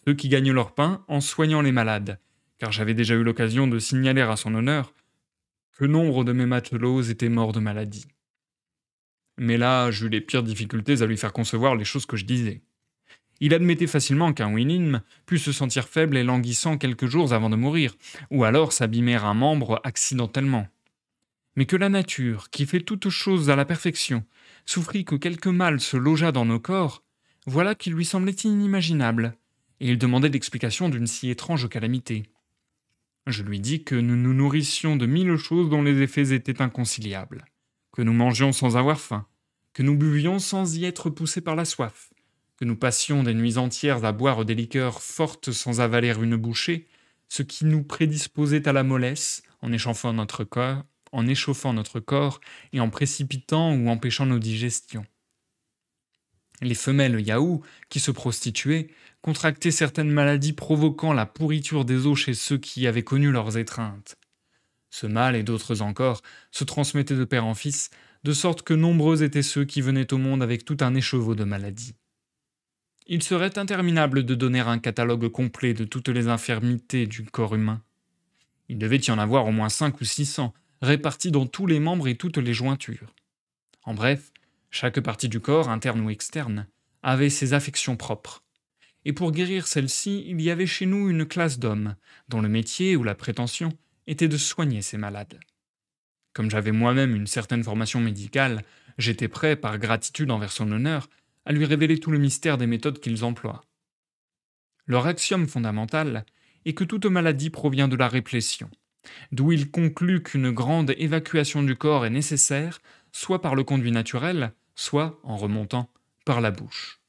ceux qui gagnent leur pain en soignant les malades, car j'avais déjà eu l'occasion de signaler à son honneur que nombre de mes matelots étaient morts de maladie. Mais là, j'eus les pires difficultés à lui faire concevoir les choses que je disais. Il admettait facilement qu'un Winnim pût se sentir faible et languissant quelques jours avant de mourir, ou alors s'abîmer un membre accidentellement. Mais que la nature, qui fait toutes choses à la perfection, souffrit que quelque mal se logeât dans nos corps, voilà qui lui semblait inimaginable, et il demandait l'explication d'une si étrange calamité. Je lui dis que nous nous nourrissions de 1000 choses dont les effets étaient inconciliables, que nous mangions sans avoir faim, que nous buvions sans y être poussés par la soif, que nous passions des nuits entières à boire des liqueurs fortes sans avaler une bouchée, ce qui nous prédisposait à la mollesse en échauffant notre corps et en précipitant ou empêchant nos digestions. Les femelles Yahoo, qui se prostituaient, contractaient certaines maladies provoquant la pourriture des os chez ceux qui avaient connu leurs étreintes. Ce mal et d'autres encore se transmettaient de père en fils, de sorte que nombreux étaient ceux qui venaient au monde avec tout un écheveau de maladies. Il serait interminable de donner un catalogue complet de toutes les infirmités du corps humain. Il devait y en avoir au moins 500 ou 600, répartis dans tous les membres et toutes les jointures. En bref, chaque partie du corps, interne ou externe, avait ses affections propres. Et pour guérir celles-ci, il y avait chez nous une classe d'hommes, dont le métier ou la prétention était de soigner ces malades. Comme j'avais moi-même une certaine formation médicale, j'étais prêt, par gratitude envers son honneur, à lui révéler tout le mystère des méthodes qu'ils emploient. Leur axiome fondamental est que toute maladie provient de la réplétion, d'où il conclut qu'une grande évacuation du corps est nécessaire, soit par le conduit naturel, soit, en remontant, par la bouche.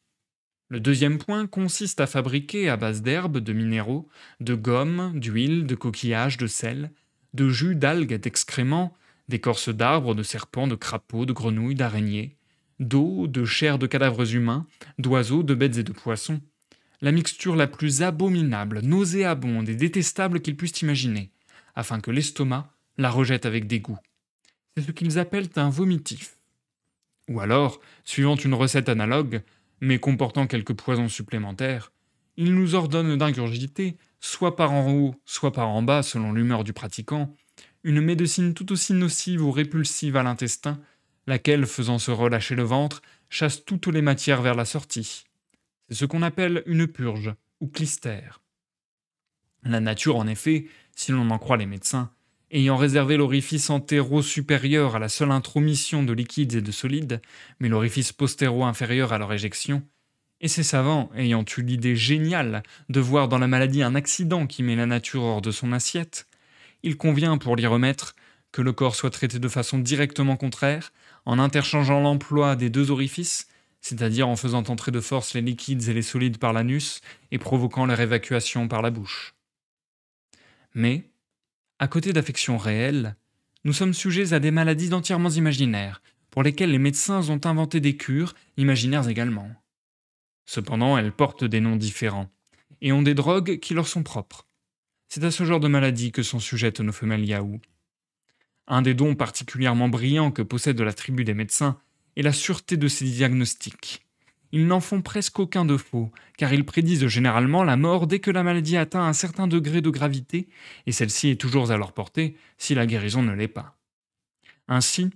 Le deuxième point consiste à fabriquer, à base d'herbes, de minéraux, de gomme, d'huile, de coquillages, de sel, de jus, d'algues, d'excréments, d'écorces d'arbres, de serpents, de crapauds, de grenouilles, d'araignées, d'eau, de chair de cadavres humains, d'oiseaux, de bêtes et de poissons. La mixture la plus abominable, nauséabonde et détestable qu'ils puissent imaginer, afin que l'estomac la rejette avec dégoût. C'est ce qu'ils appellent un vomitif. Ou alors, suivant une recette analogue, mais comportant quelques poisons supplémentaires, ils nous ordonnent d'ingurgiter, soit par en haut, soit par en bas selon l'humeur du pratiquant, une médecine tout aussi nocive ou répulsive à l'intestin, laquelle, faisant se relâcher le ventre, chasse toutes les matières vers la sortie. C'est ce qu'on appelle une purge, ou clistère. La nature, en effet, si l'on en croit les médecins, ayant réservé l'orifice antéro-supérieur à la seule intromission de liquides et de solides, mais l'orifice postéro-inférieur à leur éjection, et ces savants ayant eu l'idée géniale de voir dans la maladie un accident qui met la nature hors de son assiette, il convient, pour l'y remettre, que le corps soit traité de façon directement contraire, en interchangeant l'emploi des deux orifices, c'est-à-dire en faisant entrer de force les liquides et les solides par l'anus et provoquant leur évacuation par la bouche. Mais, à côté d'affections réelles, nous sommes sujets à des maladies entièrement imaginaires, pour lesquelles les médecins ont inventé des cures, imaginaires également. Cependant, elles portent des noms différents, et ont des drogues qui leur sont propres. C'est à ce genre de maladie que sont sujettes nos femelles Yahoo. Un des dons particulièrement brillants que possède la tribu des médecins est la sûreté de ces diagnostics. Ils n'en font presque aucun de faux, car ils prédisent généralement la mort dès que la maladie atteint un certain degré de gravité, et celle-ci est toujours à leur portée si la guérison ne l'est pas. Ainsi,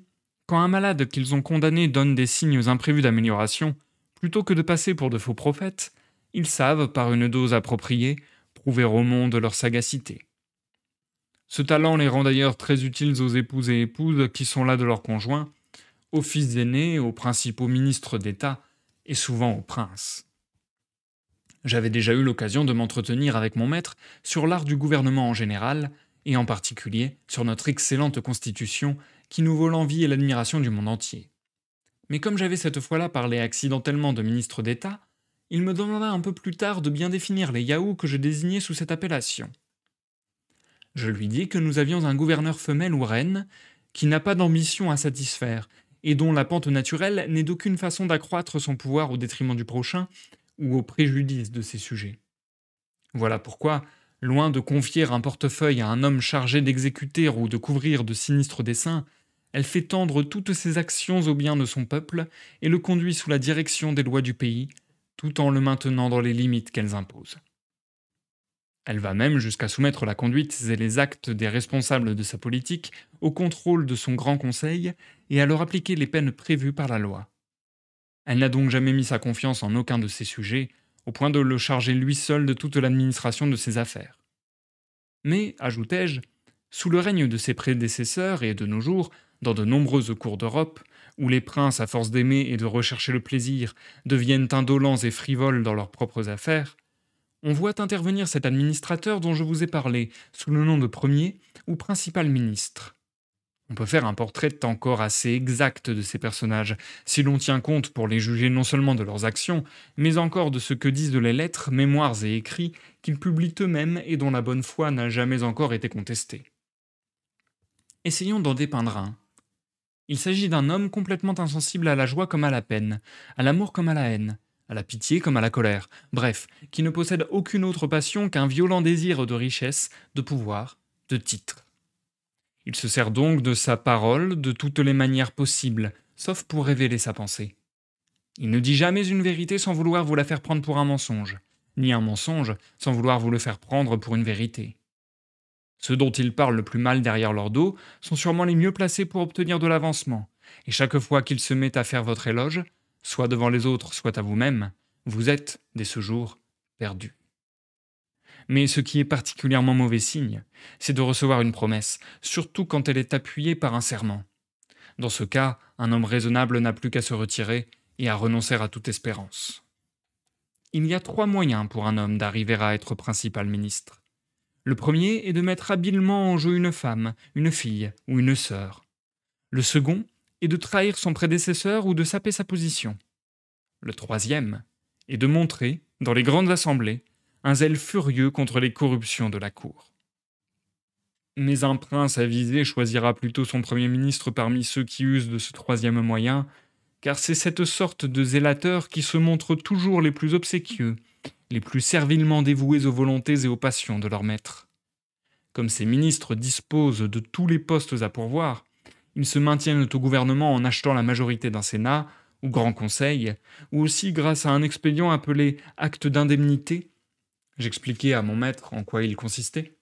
quand un malade qu'ils ont condamné donne des signes imprévus d'amélioration, plutôt que de passer pour de faux prophètes, ils savent, par une dose appropriée, prouver au monde leur sagacité. Ce talent les rend d'ailleurs très utiles aux épouses et épouses qui sont là de leurs conjoints, aux fils aînés, aux principaux ministres d'État, et souvent aux princes. J'avais déjà eu l'occasion de m'entretenir avec mon maître sur l'art du gouvernement en général, et en particulier sur notre excellente constitution qui nous vaut l'envie et l'admiration du monde entier. Mais comme j'avais cette fois-là parlé accidentellement de ministre d'État, il me demanda un peu plus tard de bien définir les Yahoos que je désignais sous cette appellation. Je lui dis que nous avions un gouverneur femelle ou reine qui n'a pas d'ambition à satisfaire, et dont la pente naturelle n'est d'aucune façon d'accroître son pouvoir au détriment du prochain ou au préjudice de ses sujets. Voilà pourquoi, loin de confier un portefeuille à un homme chargé d'exécuter ou de couvrir de sinistres desseins, elle fait tendre toutes ses actions au bien de son peuple et le conduit sous la direction des lois du pays, tout en le maintenant dans les limites qu'elles imposent. Elle va même jusqu'à soumettre la conduite et les actes des responsables de sa politique au contrôle de son grand conseil et à leur appliquer les peines prévues par la loi. Elle n'a donc jamais mis sa confiance en aucun de ses sujets, au point de le charger lui seul de toute l'administration de ses affaires. Mais, ajoutai-je, sous le règne de ses prédécesseurs et de nos jours, dans de nombreuses cours d'Europe, où les princes, à force d'aimer et de rechercher le plaisir, deviennent indolents et frivoles dans leurs propres affaires, on voit intervenir cet administrateur dont je vous ai parlé, sous le nom de premier ou principal ministre. On peut faire un portrait encore assez exact de ces personnages, si l'on tient compte pour les juger non seulement de leurs actions, mais encore de ce que disent les lettres, mémoires et écrits qu'ils publient eux-mêmes et dont la bonne foi n'a jamais encore été contestée. Essayons d'en dépeindre un. Il s'agit d'un homme complètement insensible à la joie comme à la peine, à l'amour comme à la haine, à la pitié comme à la colère, bref, qui ne possède aucune autre passion qu'un violent désir de richesse, de pouvoir, de titre. Il se sert donc de sa parole de toutes les manières possibles, sauf pour révéler sa pensée. Il ne dit jamais une vérité sans vouloir vous la faire prendre pour un mensonge, ni un mensonge sans vouloir vous le faire prendre pour une vérité. Ceux dont il parle le plus mal derrière leur dos sont sûrement les mieux placés pour obtenir de l'avancement, et chaque fois qu'il se met à faire votre éloge, soit devant les autres, soit à vous-même, vous êtes, dès ce jour, perdu. Mais ce qui est particulièrement mauvais signe, c'est de recevoir une promesse, surtout quand elle est appuyée par un serment. Dans ce cas, un homme raisonnable n'a plus qu'à se retirer et à renoncer à toute espérance. Il y a 3 moyens pour un homme d'arriver à être principal ministre. Le premier est de mettre habilement en jeu une femme, une fille ou une sœur. Le second est de trahir son prédécesseur ou de saper sa position. Le troisième est de montrer, dans les grandes assemblées, un zèle furieux contre les corruptions de la cour. Mais un prince avisé choisira plutôt son premier ministre parmi ceux qui usent de ce troisième moyen, car c'est cette sorte de zélateurs qui se montrent toujours les plus obséquieux, les plus servilement dévoués aux volontés et aux passions de leur maître. Comme ces ministres disposent de tous les postes à pourvoir, ils se maintiennent au gouvernement en achetant la majorité d'un Sénat ou Grand Conseil, ou aussi grâce à un expédient appelé acte d'indemnité. J'expliquai à mon maître en quoi il consistait.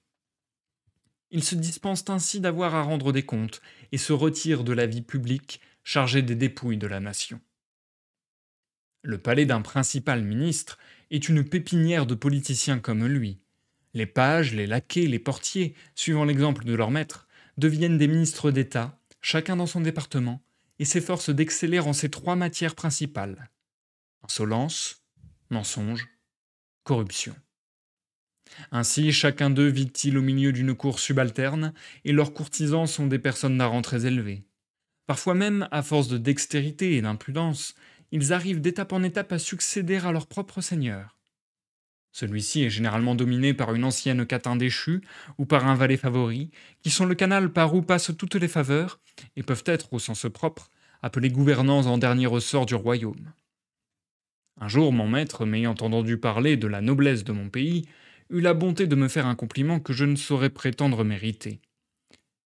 Ils se dispensent ainsi d'avoir à rendre des comptes et se retirent de la vie publique chargée des dépouilles de la nation. Le palais d'un principal ministre est une pépinière de politiciens comme lui. Les pages, les laquais, les portiers, suivant l'exemple de leur maître, deviennent des ministres d'État, chacun dans son département, et s'efforcent d'exceller en ces trois matières principales: insolence, mensonge, corruption. Ainsi, chacun d'eux vit-il au milieu d'une cour subalterne, et leurs courtisans sont des personnes d'un rang très élevé. Parfois même, à force de dextérité et d'impudence, ils arrivent d'étape en étape à succéder à leur propre seigneur. Celui-ci est généralement dominé par une ancienne catin déchue ou par un valet favori, qui sont le canal par où passent toutes les faveurs, et peuvent être, au sens propre, appelés gouvernants en dernier ressort du royaume. Un jour, mon maître, m'ayant entendu parler de la noblesse de mon pays, eut la bonté de me faire un compliment que je ne saurais prétendre mériter.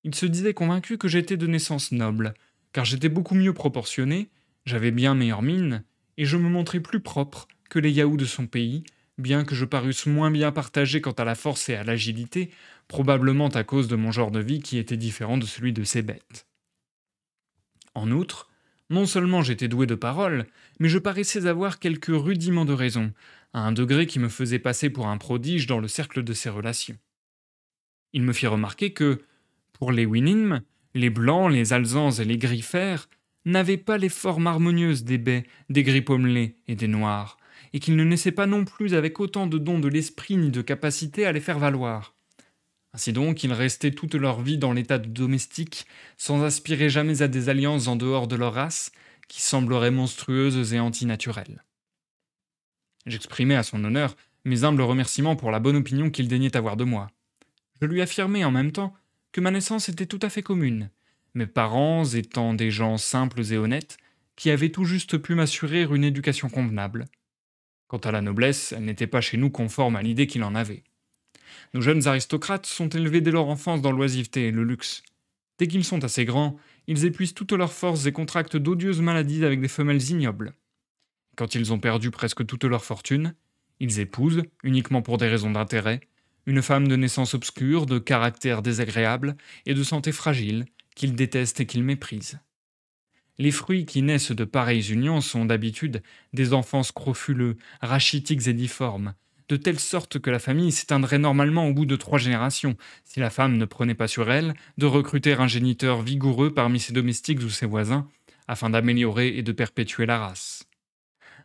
Il se disait convaincu que j'étais de naissance noble, car j'étais beaucoup mieux proportionné, j'avais bien meilleure mine, et je me montrais plus propre que les Yahoos de son pays, bien que je parusse moins bien partagé quant à la force et à l'agilité, probablement à cause de mon genre de vie qui était différent de celui de ces bêtes. En outre, non seulement j'étais doué de parole, mais je paraissais avoir quelques rudiments de raison, à un degré qui me faisait passer pour un prodige dans le cercle de ses relations. Il me fit remarquer que, pour les Winim, les Blancs, les Alzans et les Griffers n'avaient pas les formes harmonieuses des baies, des gris pommelés et des noirs, et qu'ils ne naissaient pas non plus avec autant de dons de l'esprit ni de capacité à les faire valoir. Ainsi donc, ils restaient toute leur vie dans l'état de domestiques, sans aspirer jamais à des alliances en dehors de leur race, qui sembleraient monstrueuses et antinaturelles. J'exprimai à son honneur mes humbles remerciements pour la bonne opinion qu'il daignait avoir de moi. Je lui affirmai en même temps que ma naissance était tout à fait commune, mes parents étant des gens simples et honnêtes, qui avaient tout juste pu m'assurer une éducation convenable. Quant à la noblesse, elle n'était pas chez nous conforme à l'idée qu'il en avait. Nos jeunes aristocrates sont élevés dès leur enfance dans l'oisiveté et le luxe. Dès qu'ils sont assez grands, ils épuisent toutes leurs forces et contractent d'odieuses maladies avec des femelles ignobles. Quand ils ont perdu presque toute leur fortune, ils épousent, uniquement pour des raisons d'intérêt, une femme de naissance obscure, de caractère désagréable et de santé fragile, qu'ils détestent et qu'ils méprisent. Les fruits qui naissent de pareilles unions sont d'habitude des enfants scrofuleux, rachitiques et difformes, de telle sorte que la famille s'éteindrait normalement au bout de 3 générations, si la femme ne prenait pas sur elle de recruter un géniteur vigoureux parmi ses domestiques ou ses voisins, afin d'améliorer et de perpétuer la race.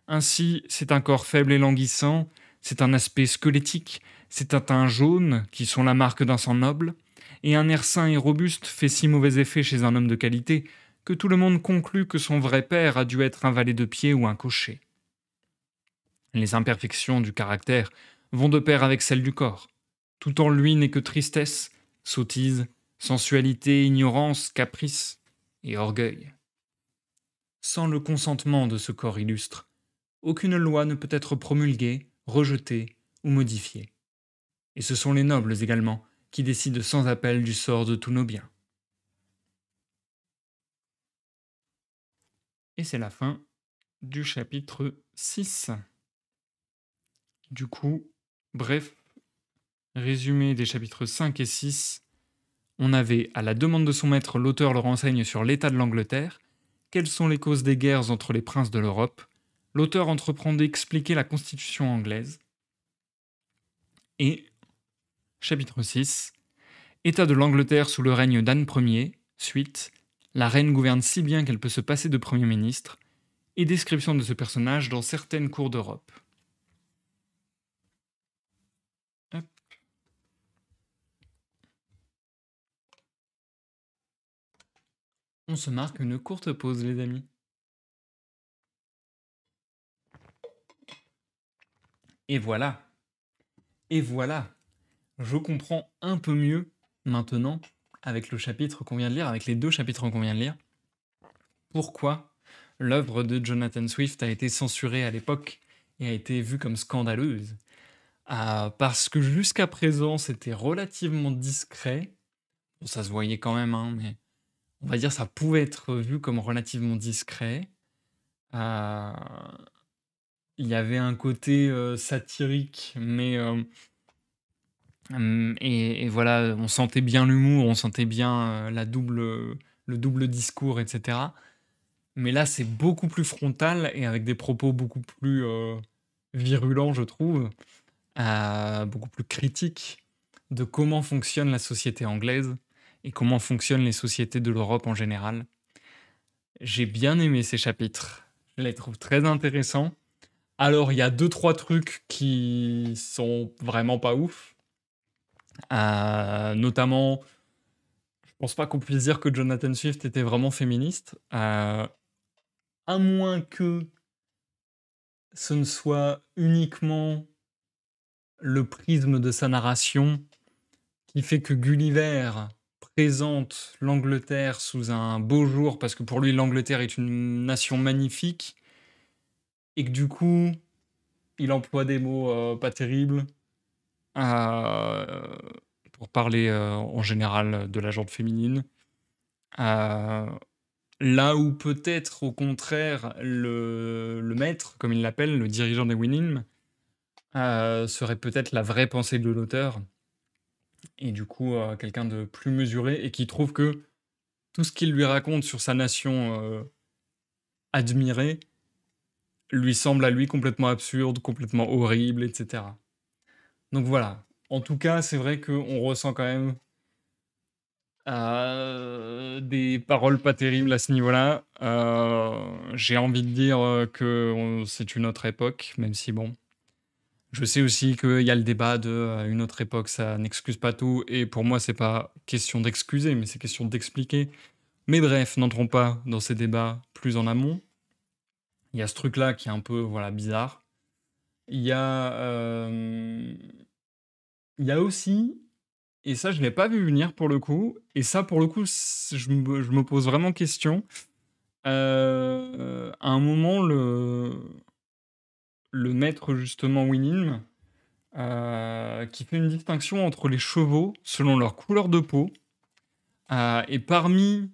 Ainsi, c'est un corps faible et languissant, c'est un aspect squelettique, c'est un teint jaune, qui sont la marque d'un sang noble, et un air sain et robuste fait si mauvais effet chez un homme de qualité que tout le monde conclut que son vrai père a dû être un valet de pied ou un cocher. Les imperfections du caractère vont de pair avec celles du corps. Tout en lui n'est que tristesse, sottise, sensualité, ignorance, caprice et orgueil. Sans le consentement de ce corps illustre, aucune loi ne peut être promulguée, rejetée ou modifiée. Et ce sont les nobles également qui décident sans appel du sort de tous nos biens. Et c'est la fin du chapitre 6. Du coup, bref, résumé des chapitres 5 et 6, on avait, à la demande de son maître, l'auteur le renseigne sur l'état de l'Angleterre, quelles sont les causes des guerres entre les princes de l'Europe, l'auteur entreprend d'expliquer la constitution anglaise, et, chapitre 6, état de l'Angleterre sous le règne d'Anne Ier, suite, la reine gouverne si bien qu'elle peut se passer de Premier ministre, et description de ce personnage dans certaines cours d'Europe. Hop. On se marque une courte pause, les amis. Et voilà. Et voilà. Je comprends un peu mieux maintenant, avec le chapitre qu'on vient de lire, avec les 2 chapitres qu'on vient de lire, pourquoi l'œuvre de Jonathan Swift a été censurée à l'époque et a été vue comme scandaleuse. Parce que jusqu'à présent, c'était relativement discret. Bon, ça se voyait quand même, hein, mais on va dire ça pouvait être vu comme relativement discret. Heu, il y avait un côté, satirique, mais, et voilà, on sentait bien l'humour, on sentait bien, le double discours et cetera. Mais là, c'est beaucoup plus frontal et avec des propos beaucoup plus, virulents, je trouve, beaucoup plus critiques de comment fonctionne la société anglaise et comment fonctionnent les sociétés de l'Europe en général. J'ai bien aimé ces chapitres. Je les trouve très intéressants. Alors, il y a deux trois trucs qui sont vraiment pas ouf, notamment, je pense pas qu'on puisse dire que Jonathan Swift était vraiment féministe, à moins que ce ne soit uniquement le prisme de sa narration qui fait que Gulliver présente l'Angleterre sous un beau jour, parce que pour lui, l'Angleterre est une nation magnifique, et que du coup, il emploie des mots pas terribles euh, pour parler en général de la gente féminine. Euh, Là où peut-être au contraire le maître, comme il l'appelle, le dirigeant des Winnim, serait peut-être la vraie pensée de l'auteur, et du coup quelqu'un de plus mesuré, et qui trouve que tout ce qu'il lui raconte sur sa nation admirée lui semble à lui complètement absurde, complètement horrible, etc. Donc voilà. En tout cas, c'est vrai qu'on ressent quand même des paroles pas terribles à ce niveau-là. J'ai envie de dire que c'est une autre époque, même si bon. Je sais aussi qu'il y a le débat de une autre époque, ça n'excuse pas tout, et pour moi, c'est pas question d'excuser, mais c'est question d'expliquer. Mais bref, n'entrons pas dans ces débats plus en amont. Il y a ce truc-là qui est un peu voilà, bizarre. Il y a, il y a aussi, et ça je l'ai pas vu venir pour le coup, et ça pour le coup je me pose vraiment question. À un moment, le maître justement Winning, qui fait une distinction entre les chevaux selon leur couleur de peau, et parmi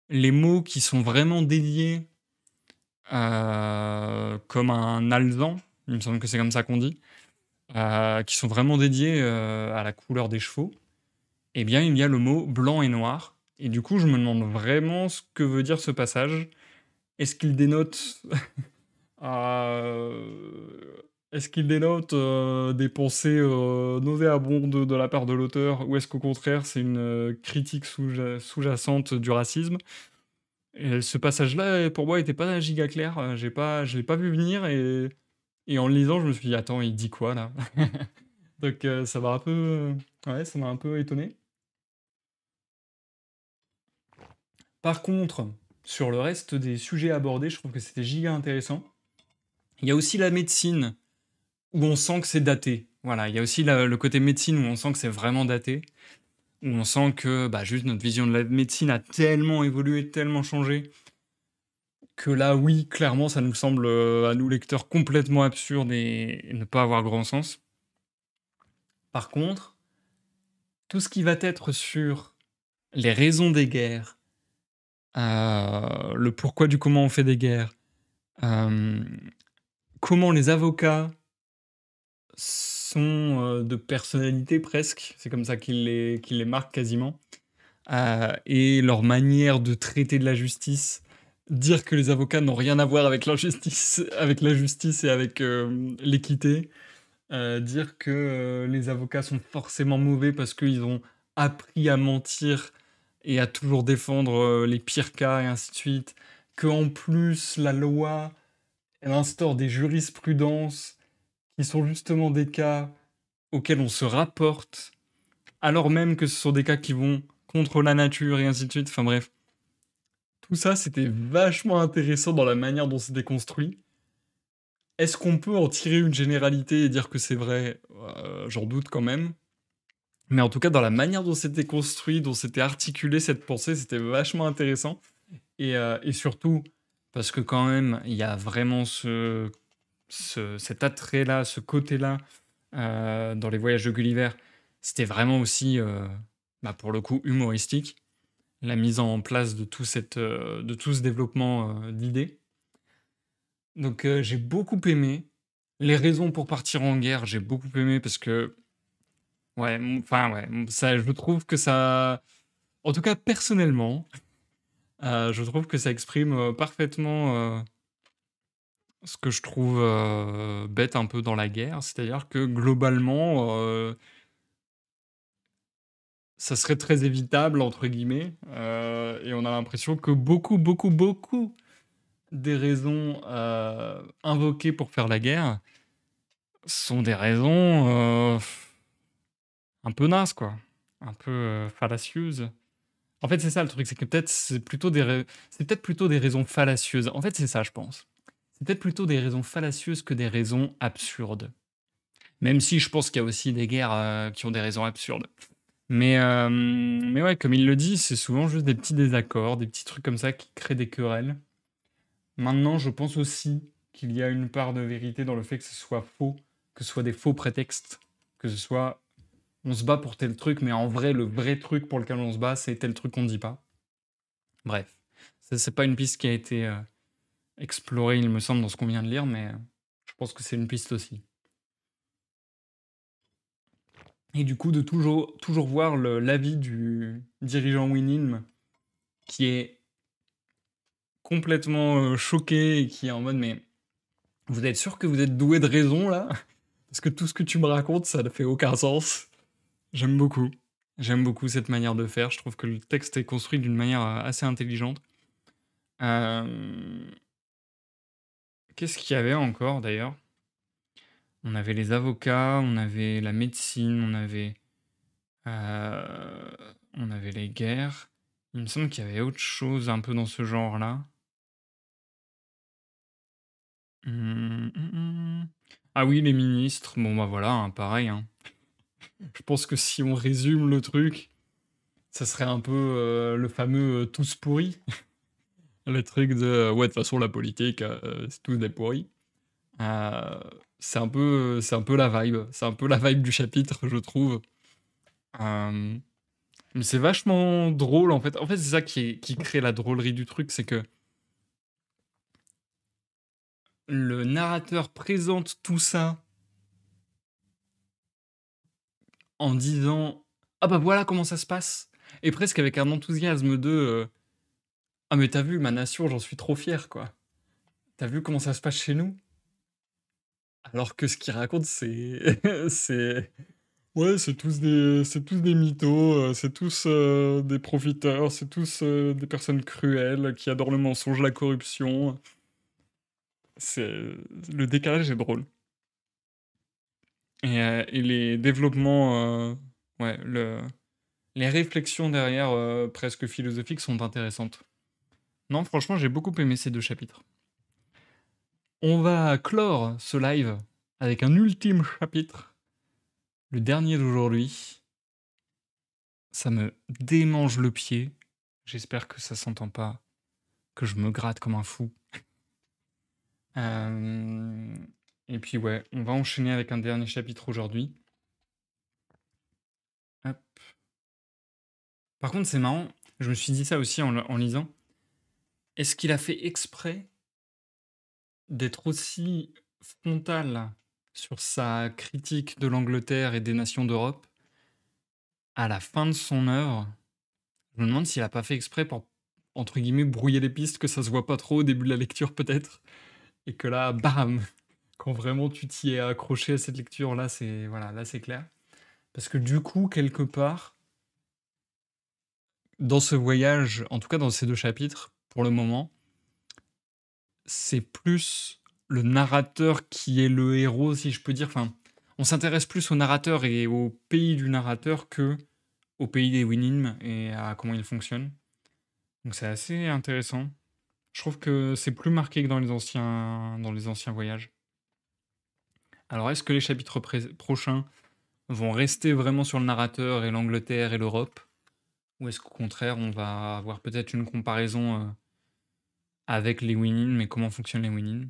les mots qui sont vraiment dédiés, comme un alezan, il me semble que c'est comme ça qu'on dit, qui sont vraiment dédiés à la couleur des chevaux, eh bien, il y a le mot blanc et noir. Et du coup, je me demande vraiment ce que veut dire ce passage. Est-ce qu'il dénote, est-ce qu'il dénote des pensées nauséabondes de la part de l'auteur, ou est-ce qu'au contraire, c'est une critique sous-jacente du racisme? Et ce passage-là, pour moi, était pas giga clair. Je l'ai pas vu venir, et en le lisant, je me suis dit, attends, il dit quoi là? Donc ça m'a un peu, ouais, ça m'a un peu étonné. Par contre, sur le reste des sujets abordés, je trouve que c'était giga intéressant. Il y a aussi la médecine, où on sent que c'est daté. Voilà, il y a aussi le côté médecine où on sent que c'est vraiment daté, où on sent que bah, juste notre vision de la médecine a tellement évolué, tellement changé, que là, oui, clairement, ça nous semble, à nous lecteurs, complètement absurde et ne pas avoir grand sens. Par contre, tout ce qui va être sur les raisons des guerres, le pourquoi du comment on fait des guerres, euh, comment les avocats sont de personnalité presque, c'est comme ça qu'ils les marquent quasiment, et leur manière de traiter de la justice, dire que les avocats n'ont rien à voir avec l'injustice, avec la justice et avec l'équité, dire que les avocats sont forcément mauvais parce qu'ils ont appris à mentir et à toujours défendre les pires cas et ainsi de suite, que en plus la loi elle instaure des jurisprudences qui sont justement des cas auxquels on se rapporte, alors même que ce sont des cas qui vont contre la nature et ainsi de suite. Enfin bref, tout ça c'était vachement intéressant dans la manière dont c'était construit. Est-ce qu'on peut en tirer une généralité et dire que c'est vrai? J'en doute quand même. Mais en tout cas, dans la manière dont c'était construit, dont c'était articulé cette pensée, c'était vachement intéressant. Et surtout, parce que quand même, il y a vraiment cet attrait-là, ce côté-là, dans les voyages de Gulliver. C'était vraiment aussi, bah, pour le coup, humoristique. La mise en place de tout ce développement, d'idées. Donc, j'ai beaucoup aimé. Les raisons pour partir en guerre, j'ai beaucoup aimé parce que, ouais, enfin, ouais, ça je trouve que ça en tout cas personnellement, je trouve que ça exprime, parfaitement, ce que je trouve, bête un peu dans la guerre. C'est-à-dire que globalement, ça serait «très évitable» entre guillemets, et on a l'impression que beaucoup, beaucoup, beaucoup des raisons, invoquées pour faire la guerre sont des raisons, un peu nazes quoi, un peu, fallacieuses. En fait, c'est ça le truc, c'est que peut-être c'est peut-être plutôt des raisons fallacieuses. En fait, c'est ça, je pense. C'est peut-être plutôt des raisons fallacieuses que des raisons absurdes. Même si je pense qu'il y a aussi des guerres, qui ont des raisons absurdes. Mais ouais, comme il le dit, c'est souvent juste des petits désaccords, des petits trucs comme ça qui créent des querelles. Maintenant, je pense aussi qu'il y a une part de vérité dans le fait que ce soit faux, que ce soit des faux prétextes, que ce soit on se bat pour tel truc, mais en vrai, le vrai truc pour lequel on se bat, c'est tel truc qu'on ne dit pas. Bref, ça, c'est pas une piste qui a été explorée, il me semble, dans ce qu'on vient de lire, mais je pense que c'est une piste aussi. Et du coup, de toujours voir l'avis du dirigeant Winim qui est complètement choqué et qui est en mode mais vous êtes sûr que vous êtes doué de raison là? Parce que tout ce que tu me racontes, ça ne fait aucun sens. J'aime beaucoup. J'aime beaucoup cette manière de faire. Je trouve que le texte est construit d'une manière assez intelligente. Euh, Qu'est-ce qu'il y avait encore d'ailleurs? On avait les avocats, on avait la médecine, euh, on avait les guerres. Il me semble qu'il y avait autre chose un peu dans ce genre-là. Ah oui, les ministres. Bon bah voilà, hein, pareil, hein. Je pense que si on résume le truc, ça serait un peu le fameux tous pourris. Le truc de ouais, de toute façon, la politique, c'est tous des pourris. Euh, c'est un peu la vibe. C'est un peu la vibe du chapitre, je trouve. Euh, mais c'est vachement drôle, en fait. En fait, c'est ça qui crée la drôlerie du truc, c'est que le narrateur présente tout ça en disant ah bah voilà comment ça se passe. Et presque avec un enthousiasme de ah mais t'as vu ma nation, j'en suis trop fier quoi. T'as vu comment ça se passe chez nous? Alors que ce qu'il raconte, c'est c'est ouais, c'est tous des mythos, c'est tous des profiteurs, c'est tous des personnes cruelles qui adorent le mensonge, la corruption. C'est le décalage est drôle. Et les développements, ouais, les réflexions derrière, presque philosophiques, sont intéressantes. Non, franchement, j'ai beaucoup aimé ces 2 chapitres. On va clore ce live avec un ultime chapitre, le dernier d'aujourd'hui. Ça me démange le pied. J'espère que ça s'entend pas, que je me gratte comme un fou. Hem et puis ouais, on va enchaîner avec un dernier chapitre aujourd'hui. Hop. Par contre, c'est marrant, je me suis dit ça aussi en lisant. Est-ce qu'il a fait exprès d'être aussi frontal sur sa critique de l'Angleterre et des nations d'Europe à la fin de son œuvre? Je me demande s'il a pas fait exprès pour, entre guillemets, «brouiller les pistes», que ça se voit pas trop au début de la lecture peut-être, et que là, bam! Quand vraiment tu t'y es accroché à cette lecture, là c'est voilà, là c'est clair. Parce que du coup, quelque part, dans ce voyage, en tout cas dans ces 2 chapitres, pour le moment, c'est plus le narrateur qui est le héros, si je peux dire. Enfin, on s'intéresse plus au narrateur et au pays du narrateur que au pays des Winim et à comment il fonctionne. Donc c'est assez intéressant. Je trouve que c'est plus marqué que dans les anciens voyages. Alors est-ce que les chapitres prochains vont rester vraiment sur le narrateur et l'Angleterre et l'Europe? Ou est-ce qu'au contraire, on va avoir peut-être une comparaison avec les Winin, mais comment fonctionnent les Winin?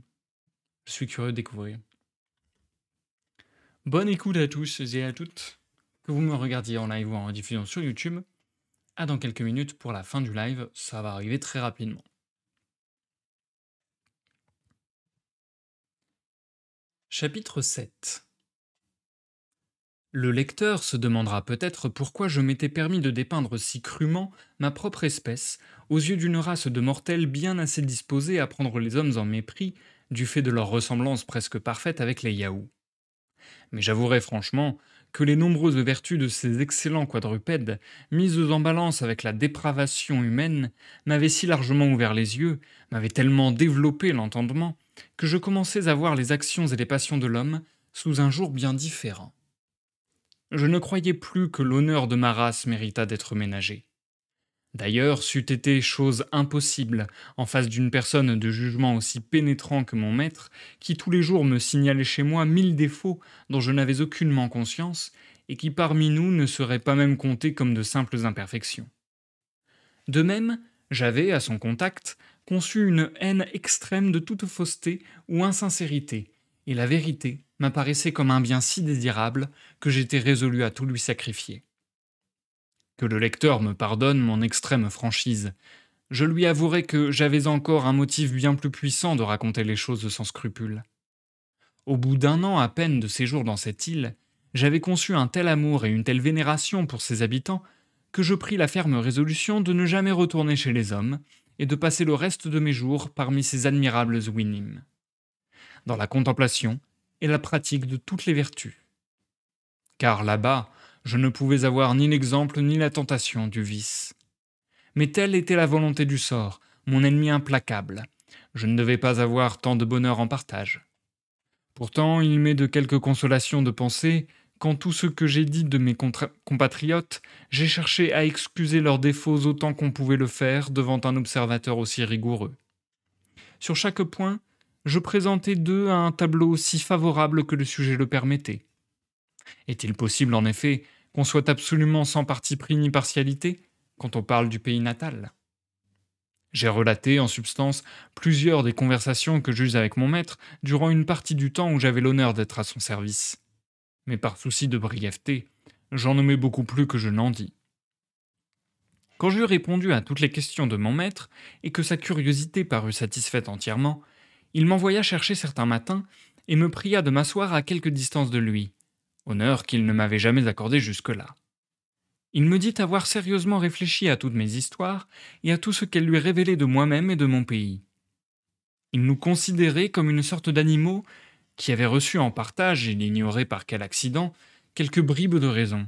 Je suis curieux de découvrir. Bonne écoute à tous et à toutes, que vous me regardiez en live ou en diffusion sur YouTube. À dans quelques minutes pour la fin du live, ça va arriver très rapidement. Chapitre 7. Le lecteur se demandera peut-être pourquoi je m'étais permis de dépeindre si crûment ma propre espèce, aux yeux d'une race de mortels bien assez disposés à prendre les hommes en mépris, du fait de leur ressemblance presque parfaite avec les Yahoo. Mais j'avouerai franchement que les nombreuses vertus de ces excellents quadrupèdes, mises en balance avec la dépravation humaine, m'avaient si largement ouvert les yeux, m'avaient tellement développé l'entendement, que je commençais à voir les actions et les passions de l'homme sous un jour bien différent. Je ne croyais plus que l'honneur de ma race méritât d'être ménagé. D'ailleurs, c'eût été chose impossible, en face d'une personne de jugement aussi pénétrant que mon maître, qui tous les jours me signalait chez moi 1000 défauts dont je n'avais aucunement conscience, et qui parmi nous ne seraient pas même comptés comme de simples imperfections. De même, j'avais, à son contact, conçu une haine extrême de toute fausseté ou insincérité, et la vérité m'apparaissait comme un bien si désirable que j'étais résolu à tout lui sacrifier. Que le lecteur me pardonne mon extrême franchise. Je lui avouerai que j'avais encore un motif bien plus puissant de raconter les choses sans scrupule. Au bout d'un an à peine de séjour dans cette île, j'avais conçu un tel amour et une telle vénération pour ses habitants que je pris la ferme résolution de ne jamais retourner chez les hommes et de passer le reste de mes jours parmi ces admirables Winim, dans la contemplation et la pratique de toutes les vertus. Car là-bas, je ne pouvais avoir ni l'exemple ni la tentation du vice. Mais telle était la volonté du sort, mon ennemi implacable. Je ne devais pas avoir tant de bonheur en partage. Pourtant, il m'est de quelque consolation de penser qu'en tout ce que j'ai dit de mes compatriotes, j'ai cherché à excuser leurs défauts autant qu'on pouvait le faire devant un observateur aussi rigoureux. Sur chaque point, je présentais d'eux un tableau si favorable que le sujet le permettait. Est-il possible, en effet, qu'on soit absolument sans parti pris ni partialité quand on parle du pays natal? J'ai relaté, en substance, plusieurs des conversations que j'eus avec mon maître durant une partie du temps où j'avais l'honneur d'être à son service. Mais par souci de brièveté, j'en nommai beaucoup plus que je n'en dis. Quand j'eus répondu à toutes les questions de mon maître, et que sa curiosité parut satisfaite entièrement, il m'envoya chercher certains matins et me pria de m'asseoir à quelque distance de lui, honneur qu'il ne m'avait jamais accordé jusque-là. Il me dit avoir sérieusement réfléchi à toutes mes histoires et à tout ce qu'elle lui révélait de moi-même et de mon pays. Il nous considérait comme une sorte d'animaux qui avaient reçu en partage, il ignorait par quel accident, quelques bribes de raison.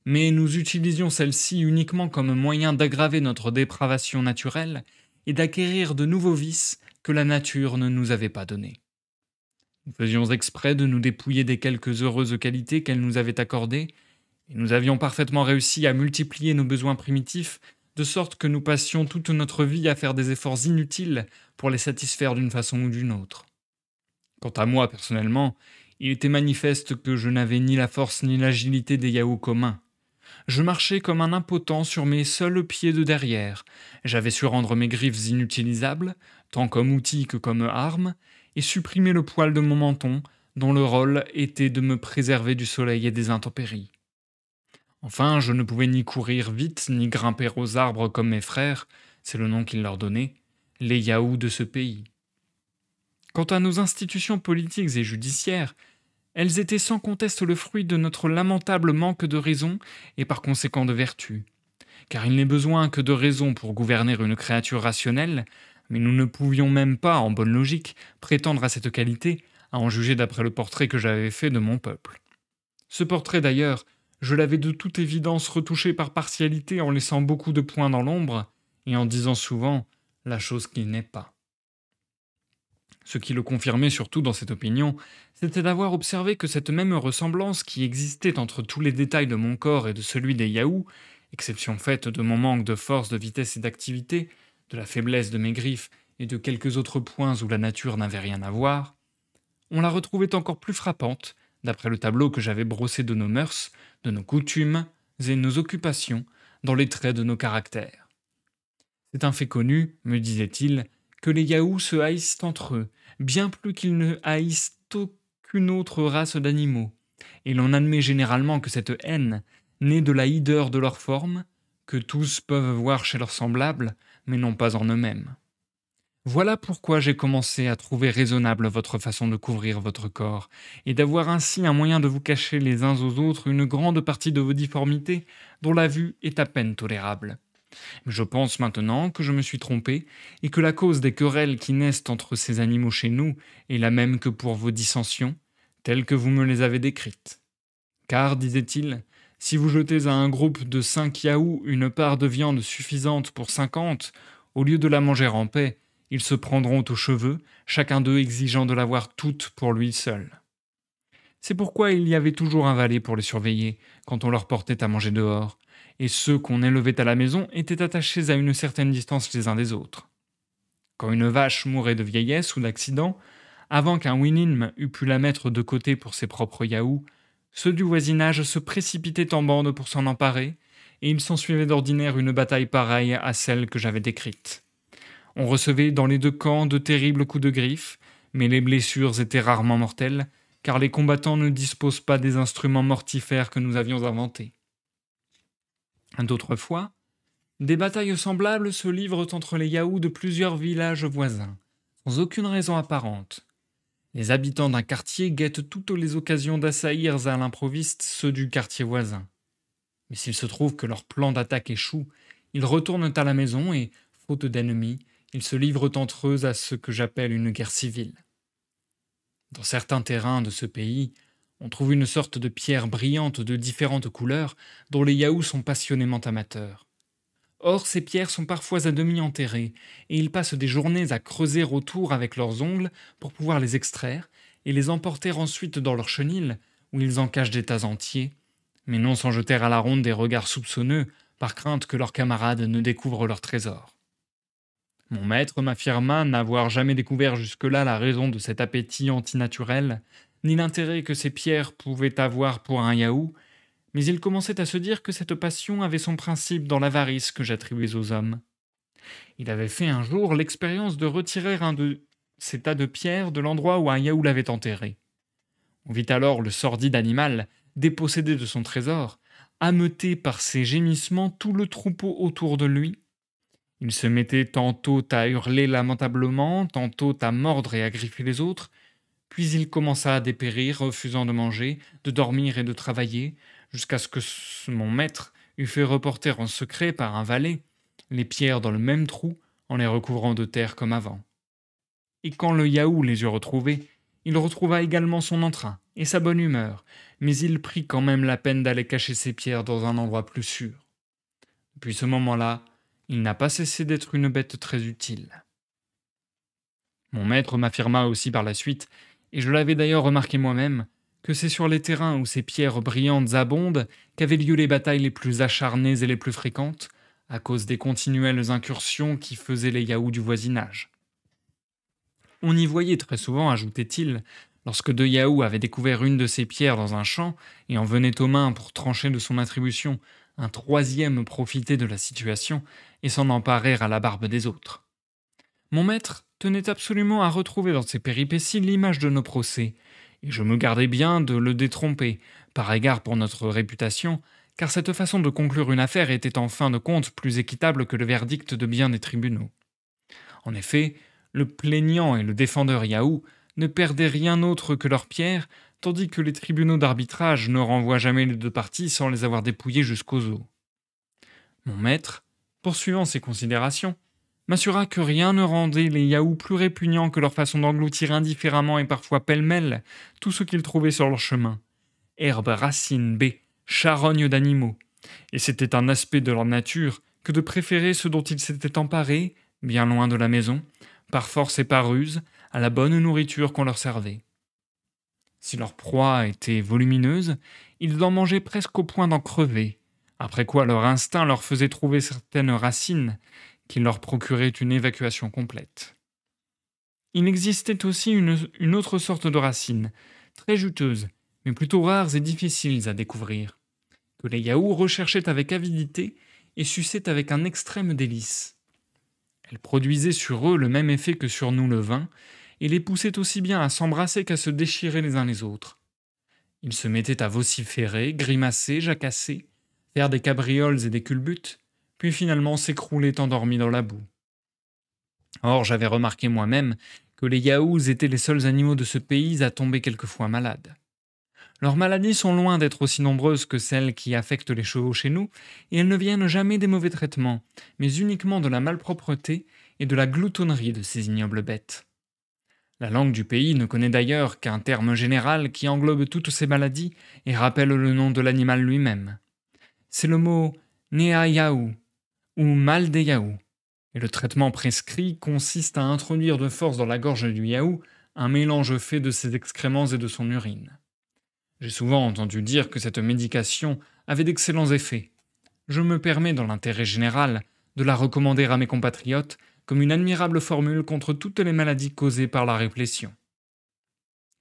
Mais nous utilisions celles-ci uniquement comme moyen d'aggraver notre dépravation naturelle et d'acquérir de nouveaux vices que la nature ne nous avait pas donnés. Nous faisions exprès de nous dépouiller des quelques heureuses qualités qu'elle nous avait accordées, et nous avions parfaitement réussi à multiplier nos besoins primitifs, de sorte que nous passions toute notre vie à faire des efforts inutiles pour les satisfaire d'une façon ou d'une autre. Quant à moi, personnellement, il était manifeste que je n'avais ni la force ni l'agilité des Yahoo communs. Je marchais comme un impotent sur mes seuls pieds de derrière. J'avais su rendre mes griffes inutilisables, tant comme outil que comme arme, et supprimer le poil de mon menton, dont le rôle était de me préserver du soleil et des intempéries. Enfin, je ne pouvais ni courir vite, ni grimper aux arbres comme mes frères, c'est le nom qu'il leur donnait, les Yahoos de ce pays. Quant à nos institutions politiques et judiciaires, elles étaient sans conteste le fruit de notre lamentable manque de raison et par conséquent de vertu. Car il n'est besoin que de raison pour gouverner une créature rationnelle, mais nous ne pouvions même pas, en bonne logique, prétendre à cette qualité, à en juger d'après le portrait que j'avais fait de mon peuple. Ce portrait d'ailleurs, je l'avais de toute évidence retouché par partialité en laissant beaucoup de points dans l'ombre, et en disant souvent la chose qu'il n'est pas. Ce qui le confirmait surtout dans cette opinion, c'était d'avoir observé que cette même ressemblance qui existait entre tous les détails de mon corps et de celui des Yahoos, exception faite de mon manque de force, de vitesse et d'activité, de la faiblesse de mes griffes et de quelques autres points où la nature n'avait rien à voir, on la retrouvait encore plus frappante, d'après le tableau que j'avais brossé de nos mœurs, de nos coutumes et nos occupations, dans les traits de nos caractères. C'est un fait connu, me disait-il, que les Yaous se haïssent entre eux, bien plus qu'ils ne haïssent aucune autre race d'animaux, et l'on admet généralement que cette haine naît de la hideur de leur forme, que tous peuvent voir chez leurs semblables, mais non pas en eux-mêmes. Voilà pourquoi j'ai commencé à trouver raisonnable votre façon de couvrir votre corps, et d'avoir ainsi un moyen de vous cacher les uns aux autres une grande partie de vos difformités dont la vue est à peine tolérable. Mais je pense maintenant que je me suis trompé, et que la cause des querelles qui naissent entre ces animaux chez nous est la même que pour vos dissensions, telles que vous me les avez décrites. Car, disait-il, si vous jetez à un groupe de 5 Yaous une part de viande suffisante pour 50, au lieu de la manger en paix, ils se prendront aux cheveux, chacun d'eux exigeant de l'avoir toute pour lui seul. C'est pourquoi il y avait toujours un valet pour les surveiller, quand on leur portait à manger dehors, et ceux qu'on élevait à la maison étaient attachés à une certaine distance les uns des autres. Quand une vache mourait de vieillesse ou d'accident, avant qu'un Winim eût pu la mettre de côté pour ses propres Yaous, ceux du voisinage se précipitaient en bande pour s'en emparer, et il s'ensuivait d'ordinaire une bataille pareille à celle que j'avais décrite. On recevait dans les deux camps de terribles coups de griffes, mais les blessures étaient rarement mortelles, car les combattants ne disposent pas des instruments mortifères que nous avions inventés. D'autres fois, des batailles semblables se livrent entre les Yaous de plusieurs villages voisins, sans aucune raison apparente. Les habitants d'un quartier guettent toutes les occasions d'assaillir à l'improviste ceux du quartier voisin. Mais s'il se trouve que leur plan d'attaque échoue, ils retournent à la maison et, faute d'ennemis, ils se livrent entre eux à ce que j'appelle une guerre civile. Dans certains terrains de ce pays, on trouve une sorte de pierre brillante de différentes couleurs dont les Yaous sont passionnément amateurs. Or, ces pierres sont parfois à demi enterrées, et ils passent des journées à creuser autour avec leurs ongles pour pouvoir les extraire et les emporter ensuite dans leur chenil, où ils en cachent des tas entiers, mais non sans jeter à la ronde des regards soupçonneux, par crainte que leurs camarades ne découvrent leur trésor. Mon maître m'affirma n'avoir jamais découvert jusque-là la raison de cet appétit antinaturel, ni l'intérêt que ces pierres pouvaient avoir pour un Yahoo, mais il commençait à se dire que cette passion avait son principe dans l'avarice que j'attribuais aux hommes. Il avait fait un jour l'expérience de retirer un de ces tas de pierres de l'endroit où un Yahoo l'avait enterré. On vit alors le sordide animal, dépossédé de son trésor, ameuter par ses gémissements tout le troupeau autour de lui. Il se mettait tantôt à hurler lamentablement, tantôt à mordre et à griffer les autres, puis il commença à dépérir, refusant de manger, de dormir et de travailler, jusqu'à ce que mon maître eût fait reporter en secret par un valet les pierres dans le même trou en les recouvrant de terre comme avant. Et quand le Yahoo les eut retrouvées, il retrouva également son entrain et sa bonne humeur, mais il prit quand même la peine d'aller cacher ses pierres dans un endroit plus sûr. Depuis ce moment-là, il n'a pas cessé d'être une bête très utile. Mon maître m'affirma aussi par la suite, et je l'avais d'ailleurs remarqué moi-même, que c'est sur les terrains où ces pierres brillantes abondent qu'avaient lieu les batailles les plus acharnées et les plus fréquentes, à cause des continuelles incursions qui faisaient les Yahoos du voisinage. On y voyait très souvent, ajoutait-il, lorsque deux Yahoos avaient découvert une de ces pierres dans un champ et en venaient aux mains pour trancher de son attribution, un troisième profitait de la situation et s'en emparer à la barbe des autres. Mon maître tenait absolument à retrouver dans ces péripéties l'image de nos procès, et je me gardais bien de le détromper, par égard pour notre réputation, car cette façon de conclure une affaire était en fin de compte plus équitable que le verdict de bien des tribunaux. En effet, le plaignant et le défendeur Yahoo ne perdaient rien autre que leurs pierres, tandis que les tribunaux d'arbitrage ne renvoient jamais les deux parties sans les avoir dépouillées jusqu'aux os. Mon maître, poursuivant ces considérations, m'assura que rien ne rendait les Yahoos plus répugnants que leur façon d'engloutir indifféremment et parfois pêle-mêle tout ce qu'ils trouvaient sur leur chemin. Herbes, racines, baies, charognes d'animaux. Et c'était un aspect de leur nature que de préférer ce dont ils s'étaient emparés, bien loin de la maison, par force et par ruse, à la bonne nourriture qu'on leur servait. Si leur proie était volumineuse, ils en mangeaient presque au point d'en crever, après quoi leur instinct leur faisait trouver certaines racines qui leur procuraient une évacuation complète. Il existait aussi une autre sorte de racines, très juteuses, mais plutôt rares et difficiles à découvrir, que les Yahoos recherchaient avec avidité et suçaient avec un extrême délice. Elle produisait sur eux le même effet que sur nous le vin, et les poussait aussi bien à s'embrasser qu'à se déchirer les uns les autres. Ils se mettaient à vociférer, grimacer, jacasser, faire des cabrioles et des culbutes, puis finalement s'écrouler endormis dans la boue. Or, j'avais remarqué moi-même que les Yaouz étaient les seuls animaux de ce pays à tomber quelquefois malades. Leurs maladies sont loin d'être aussi nombreuses que celles qui affectent les chevaux chez nous, et elles ne viennent jamais des mauvais traitements, mais uniquement de la malpropreté et de la gloutonnerie de ces ignobles bêtes. La langue du pays ne connaît d'ailleurs qu'un terme général qui englobe toutes ces maladies et rappelle le nom de l'animal lui-même. C'est le mot Néa-Yaou ou mal des Yaou. Et le traitement prescrit consiste à introduire de force dans la gorge du Yaou un mélange fait de ses excréments et de son urine. J'ai souvent entendu dire que cette médication avait d'excellents effets. Je me permets, dans l'intérêt général, de la recommander à mes compatriotes comme une admirable formule contre toutes les maladies causées par la réplétion.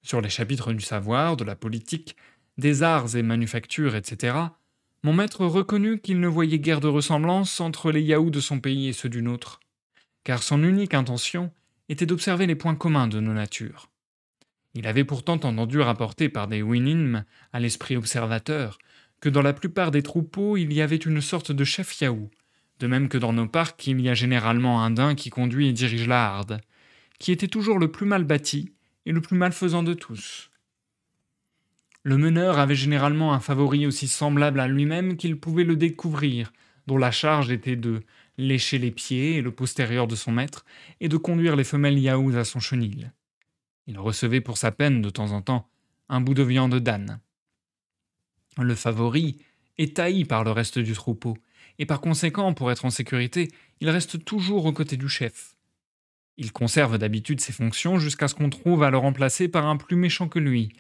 Sur les chapitres du savoir, de la politique, des arts et manufactures, etc., mon maître reconnut qu'il ne voyait guère de ressemblance entre les Yaous de son pays et ceux du nôtre, car son unique intention était d'observer les points communs de nos natures. Il avait pourtant entendu rapporter par des Winim à l'esprit observateur que dans la plupart des troupeaux il y avait une sorte de chef Yaou, de même que dans nos parcs il y a généralement un daim qui conduit et dirige la harde, qui était toujours le plus mal bâti et le plus malfaisant de tous. Le meneur avait généralement un favori aussi semblable à lui-même qu'il pouvait le découvrir, dont la charge était de lécher les pieds et le postérieur de son maître, et de conduire les femelles Yaouz à son chenil. Il recevait pour sa peine, de temps en temps, un bout de viande d'âne. Le favori est tailli par le reste du troupeau, et par conséquent, pour être en sécurité, il reste toujours aux côtés du chef. Il conserve d'habitude ses fonctions jusqu'à ce qu'on trouve à le remplacer par un plus méchant que lui,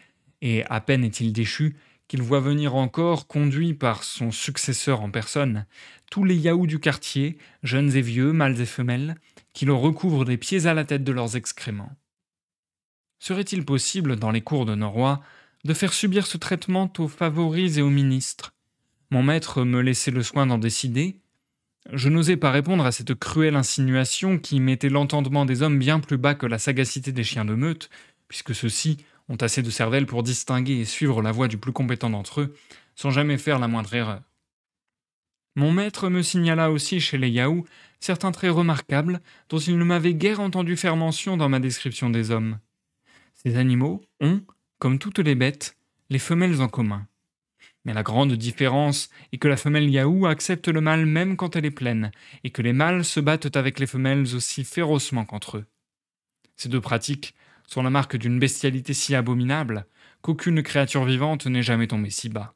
et à peine est-il déchu qu'il voit venir encore, conduit par son successeur en personne, tous les Yaouz du quartier, jeunes et vieux, mâles et femelles, qui le recouvrent des pieds à la tête de leurs excréments. Serait-il possible, dans les cours de nos rois, de faire subir ce traitement aux favoris et aux ministres? Mon maître me laissait le soin d'en décider. Je n'osais pas répondre à cette cruelle insinuation qui mettait l'entendement des hommes bien plus bas que la sagacité des chiens de meute, puisque ceux-ci ont assez de cervelle pour distinguer et suivre la voie du plus compétent d'entre eux, sans jamais faire la moindre erreur. Mon maître me signala aussi chez les Yaouz certains traits remarquables dont il ne m'avait guère entendu faire mention dans ma description des hommes. Ces animaux ont, comme toutes les bêtes, les femelles en commun. Mais la grande différence est que la femelle Yaouz accepte le mâle même quand elle est pleine, et que les mâles se battent avec les femelles aussi férocement qu'entre eux. Ces deux pratiques sont la marque d'une bestialité si abominable qu'aucune créature vivante n'est jamais tombée si bas.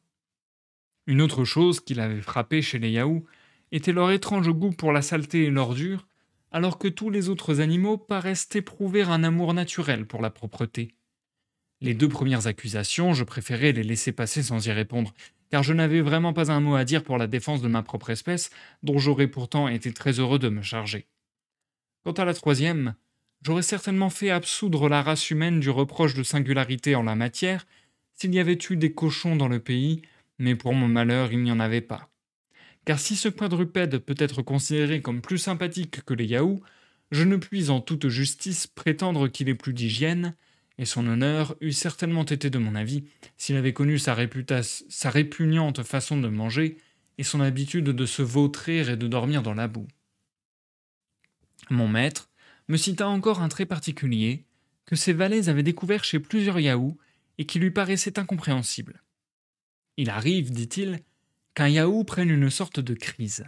Une autre chose qui l'avait frappé chez les Yaouz était leur étrange goût pour la saleté et l'ordure, alors que tous les autres animaux paraissent éprouver un amour naturel pour la propreté. Les deux premières accusations, je préférais les laisser passer sans y répondre, car je n'avais vraiment pas un mot à dire pour la défense de ma propre espèce, dont j'aurais pourtant été très heureux de me charger. Quant à la troisième, j'aurais certainement fait absoudre la race humaine du reproche de singularité en la matière s'il y avait eu des cochons dans le pays, mais pour mon malheur, il n'y en avait pas. Car si ce quadrupède peut être considéré comme plus sympathique que les Yaouz, je ne puis en toute justice prétendre qu'il est plus d'hygiène, et son honneur eût certainement été de mon avis s'il avait connu sa répugnante façon de manger et son habitude de se vautrer et de dormir dans la boue. Mon maître me cita encore un trait particulier que ses valets avaient découvert chez plusieurs Yaouz et qui lui paraissait incompréhensible. Il arrive, dit-il, qu'un Yaouz prenne une sorte de crise.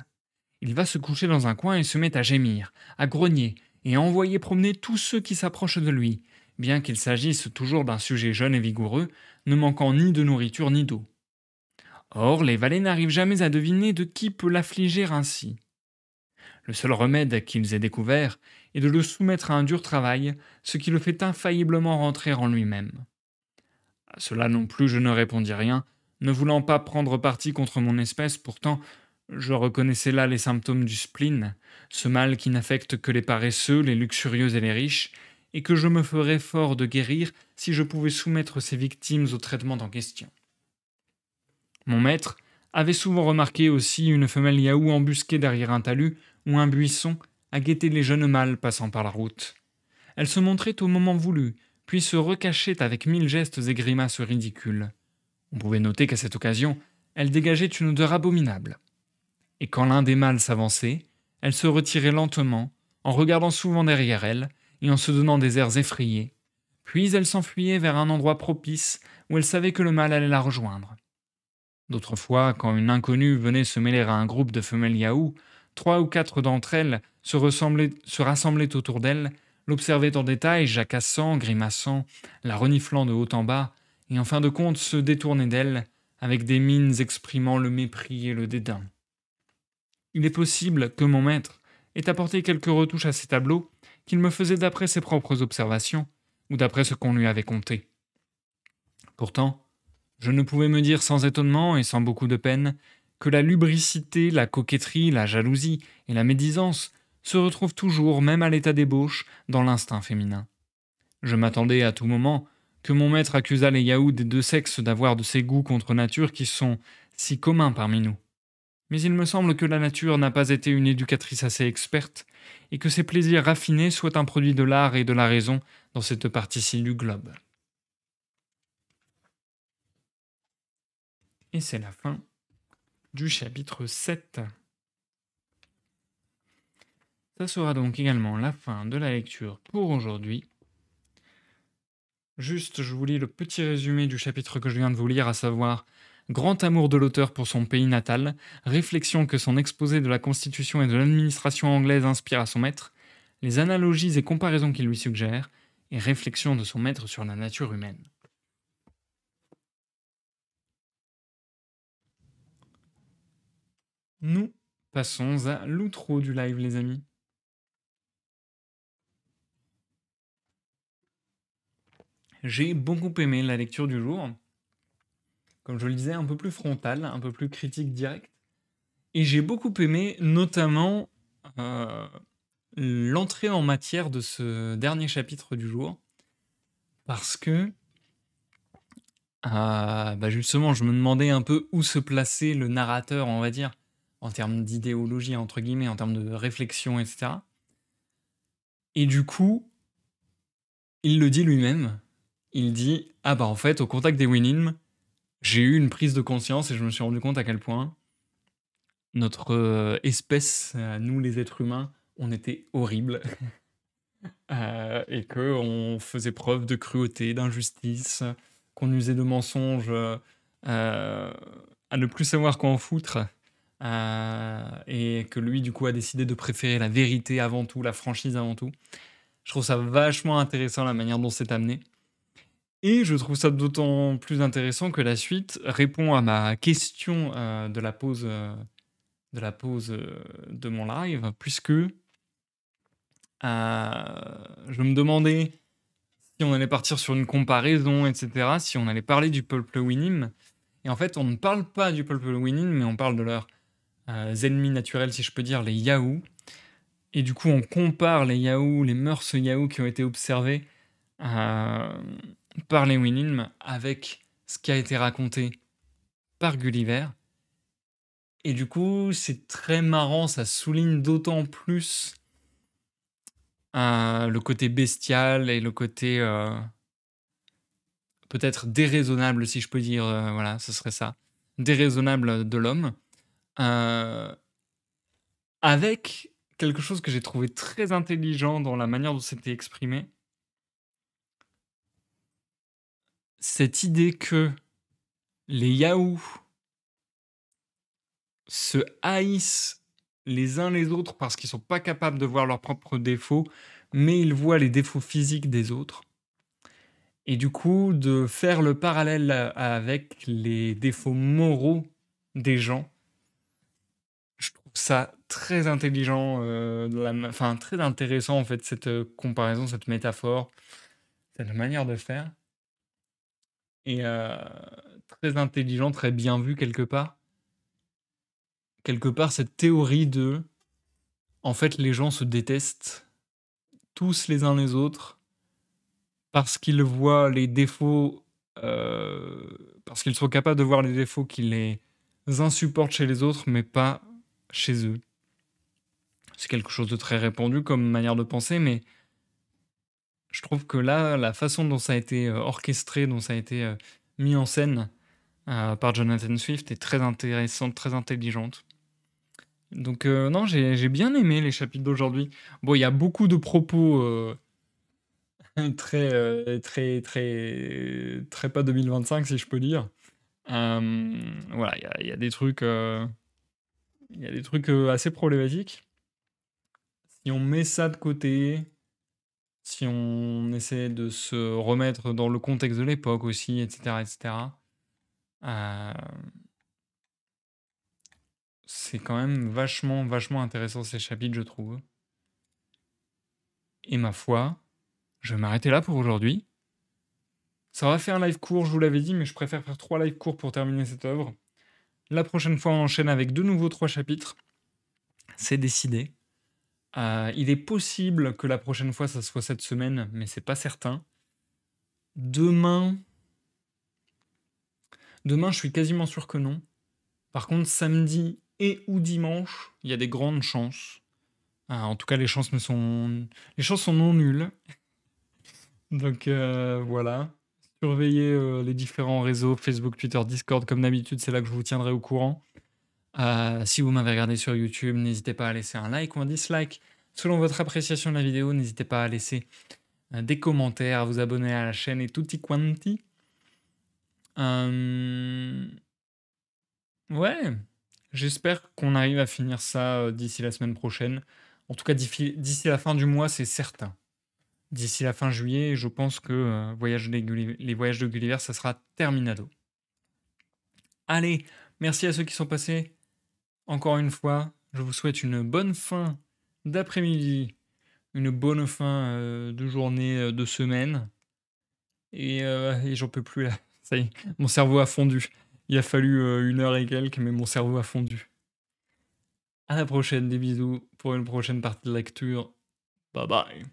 Il va se coucher dans un coin et se met à gémir, à grogner et à envoyer promener tous ceux qui s'approchent de lui, bien qu'il s'agisse toujours d'un sujet jeune et vigoureux, ne manquant ni de nourriture ni d'eau. Or, les valets n'arrivent jamais à deviner de qui peut l'affliger ainsi. Le seul remède qu'ils aient découvert est de le soumettre à un dur travail, ce qui le fait infailliblement rentrer en lui-même. À cela non plus je ne répondis rien, ne voulant pas prendre parti contre mon espèce, pourtant je reconnaissais là les symptômes du spleen, ce mal qui n'affecte que les paresseux, les luxurieux et les riches, et que je me ferais fort de guérir si je pouvais soumettre ses victimes au traitement en question. Mon maître avait souvent remarqué aussi une femelle Yaouz embusquée derrière un talus ou un buisson à guetter les jeunes mâles passant par la route. Elle se montrait au moment voulu, puis se recachait avec 1000 gestes et grimaces ridicules. On pouvait noter qu'à cette occasion, elle dégageait une odeur abominable. Et quand l'un des mâles s'avançait, elle se retirait lentement, en regardant souvent derrière elle et en se donnant des airs effrayés. Puis elle s'enfuyait vers un endroit propice où elle savait que le mâle allait la rejoindre. D'autres fois, quand une inconnue venait se mêler à un groupe de femelles Yahoo, 3 ou 4 d'entre elles se rassemblaient autour d'elle, l'observaient en détail, jacassant, grimaçant, la reniflant de haut en bas, et en fin de compte se détournaient d'elle, avec des mines exprimant le mépris et le dédain. Il est possible que mon maître ait apporté quelques retouches à ces tableaux qu'il me faisait d'après ses propres observations, ou d'après ce qu'on lui avait conté. Pourtant, je ne pouvais me dire sans étonnement et sans beaucoup de peine que la lubricité, la coquetterie, la jalousie et la médisance se retrouvent toujours, même à l'état d'ébauche, dans l'instinct féminin. Je m'attendais à tout moment que mon maître accusât les Yahoos des deux sexes d'avoir de ces goûts contre nature qui sont si communs parmi nous. Mais il me semble que la nature n'a pas été une éducatrice assez experte, et que ses plaisirs raffinés soient un produit de l'art et de la raison dans cette partie-ci du globe. Et c'est la fin du chapitre 7. Ça sera donc également la fin de la lecture pour aujourd'hui. Juste, je vous lis le petit résumé du chapitre que je viens de vous lire, à savoir grand amour de l'auteur pour son pays natal, réflexion que son exposé de la Constitution et de l'administration anglaise inspire à son maître, les analogies et comparaisons qu'il lui suggère, et réflexion de son maître sur la nature humaine. Nous passons à l'outro du live, les amis. J'ai beaucoup aimé la lecture du jour. Comme je le disais, un peu plus frontale, un peu plus critique direct. Et j'ai beaucoup aimé notamment euh, l'entrée en matière de ce dernier chapitre du jour. Parce que, justement, je me demandais un peu où se plaçait le narrateur, on va dire, en termes d'idéologie, entre guillemets, en termes de réflexion, etc. Et du coup, il le dit lui-même. Il dit, en fait, au contact des Winim, j'ai eu une prise de conscience et je me suis rendu compte à quel point notre espèce, nous les êtres humains, on était horribles. Et qu'on faisait preuve de cruauté, d'injustice, qu'on usait de mensonges à ne plus savoir quoi en foutre. Et que lui, du coup, a décidé de préférer la vérité avant tout, la franchise avant tout. Je trouve ça vachement intéressant la manière dont c'est amené. Et je trouve ça d'autant plus intéressant que la suite répond à ma question de la pause de mon live, puisque je me demandais si on allait partir sur une comparaison, etc., si on allait parler du peuple Winim. Et en fait, on ne parle pas du peuple Winim, mais on parle de leurs ennemis naturels, si je peux dire, les Yahoo. Et du coup, on compare les Yahoo, les mœurs Yahoo qui ont été observées par les Winim avec ce qui a été raconté par Gulliver. Et du coup, c'est très marrant, ça souligne d'autant plus le côté bestial et le côté peut-être déraisonnable, si je peux dire, voilà, ce serait ça, déraisonnable de l'homme, avec quelque chose que j'ai trouvé très intelligent dans la manière dont c'était exprimé. Cette idée que les Yahoo se haïssent les uns les autres parce qu'ils sont pas capables de voir leurs propres défauts, mais ils voient les défauts physiques des autres. Et du coup, de faire le parallèle avec les défauts moraux des gens, je trouve ça très intelligent, enfin très intéressant en fait, cette comparaison, cette métaphore, cette manière de faire. Et très intelligent, très bien vu quelque part. Quelque part, cette théorie de, en fait, les gens se détestent tous les uns les autres parce qu'ils voient les défauts, parce qu'ils sont capables de voir les défauts qui les insupportent chez les autres, mais pas chez eux. C'est quelque chose de très répandu comme manière de penser, mais je trouve que là, la façon dont ça a été, orchestré, dont ça a été, mis en scène, par Jonathan Swift est très intéressante, très intelligente. Donc non, j'ai bien aimé les chapitres d'aujourd'hui. Bon, il y a beaucoup de propos, très, très pas 2025 si je peux dire. Voilà, il y a des trucs, assez problématiques. Si on met ça de côté, si on essaie de se remettre dans le contexte de l'époque aussi et cetera, c'est quand même vachement, vachement intéressant ces chapitres, je trouve. Et ma foi, je vais m'arrêter là pour aujourd'hui. Ça aura fait un live court, je vous l'avais dit, mais je préfère faire 3 lives courts pour terminer cette œuvre. La prochaine fois, on enchaîne avec de nouveau 3 chapitres. C'est décidé. Il est possible que la prochaine fois, ça soit cette semaine, mais c'est pas certain. Demain, demain, je suis quasiment sûr que non. Par contre, samedi et ou dimanche, il y a des grandes chances. En tout cas, les chances sont non nulles. Donc voilà. Surveillez les différents réseaux, Facebook, Twitter, Discord, comme d'habitude, c'est là que je vous tiendrai au courant. Si vous m'avez regardé sur YouTube, n'hésitez pas à laisser un like ou un dislike. Selon votre appréciation de la vidéo, n'hésitez pas à laisser des commentaires, à vous abonner à la chaîne et tutti quanti. Ouais, j'espère qu'on arrive à finir ça d'ici la semaine prochaine. En tout cas, d'ici la fin du mois, c'est certain. D'ici la fin juillet, je pense que les voyages de Gulliver, ça sera terminado. Allez, merci à ceux qui sont passés. Encore une fois, je vous souhaite une bonne fin d'après-midi, une bonne fin de journée, de semaine. Et j'en peux plus là. Ça y est, mon cerveau a fondu. Il a fallu 1 heure et quelques, mais mon cerveau a fondu. À la prochaine, des bisous pour une prochaine partie de lecture. Bye bye.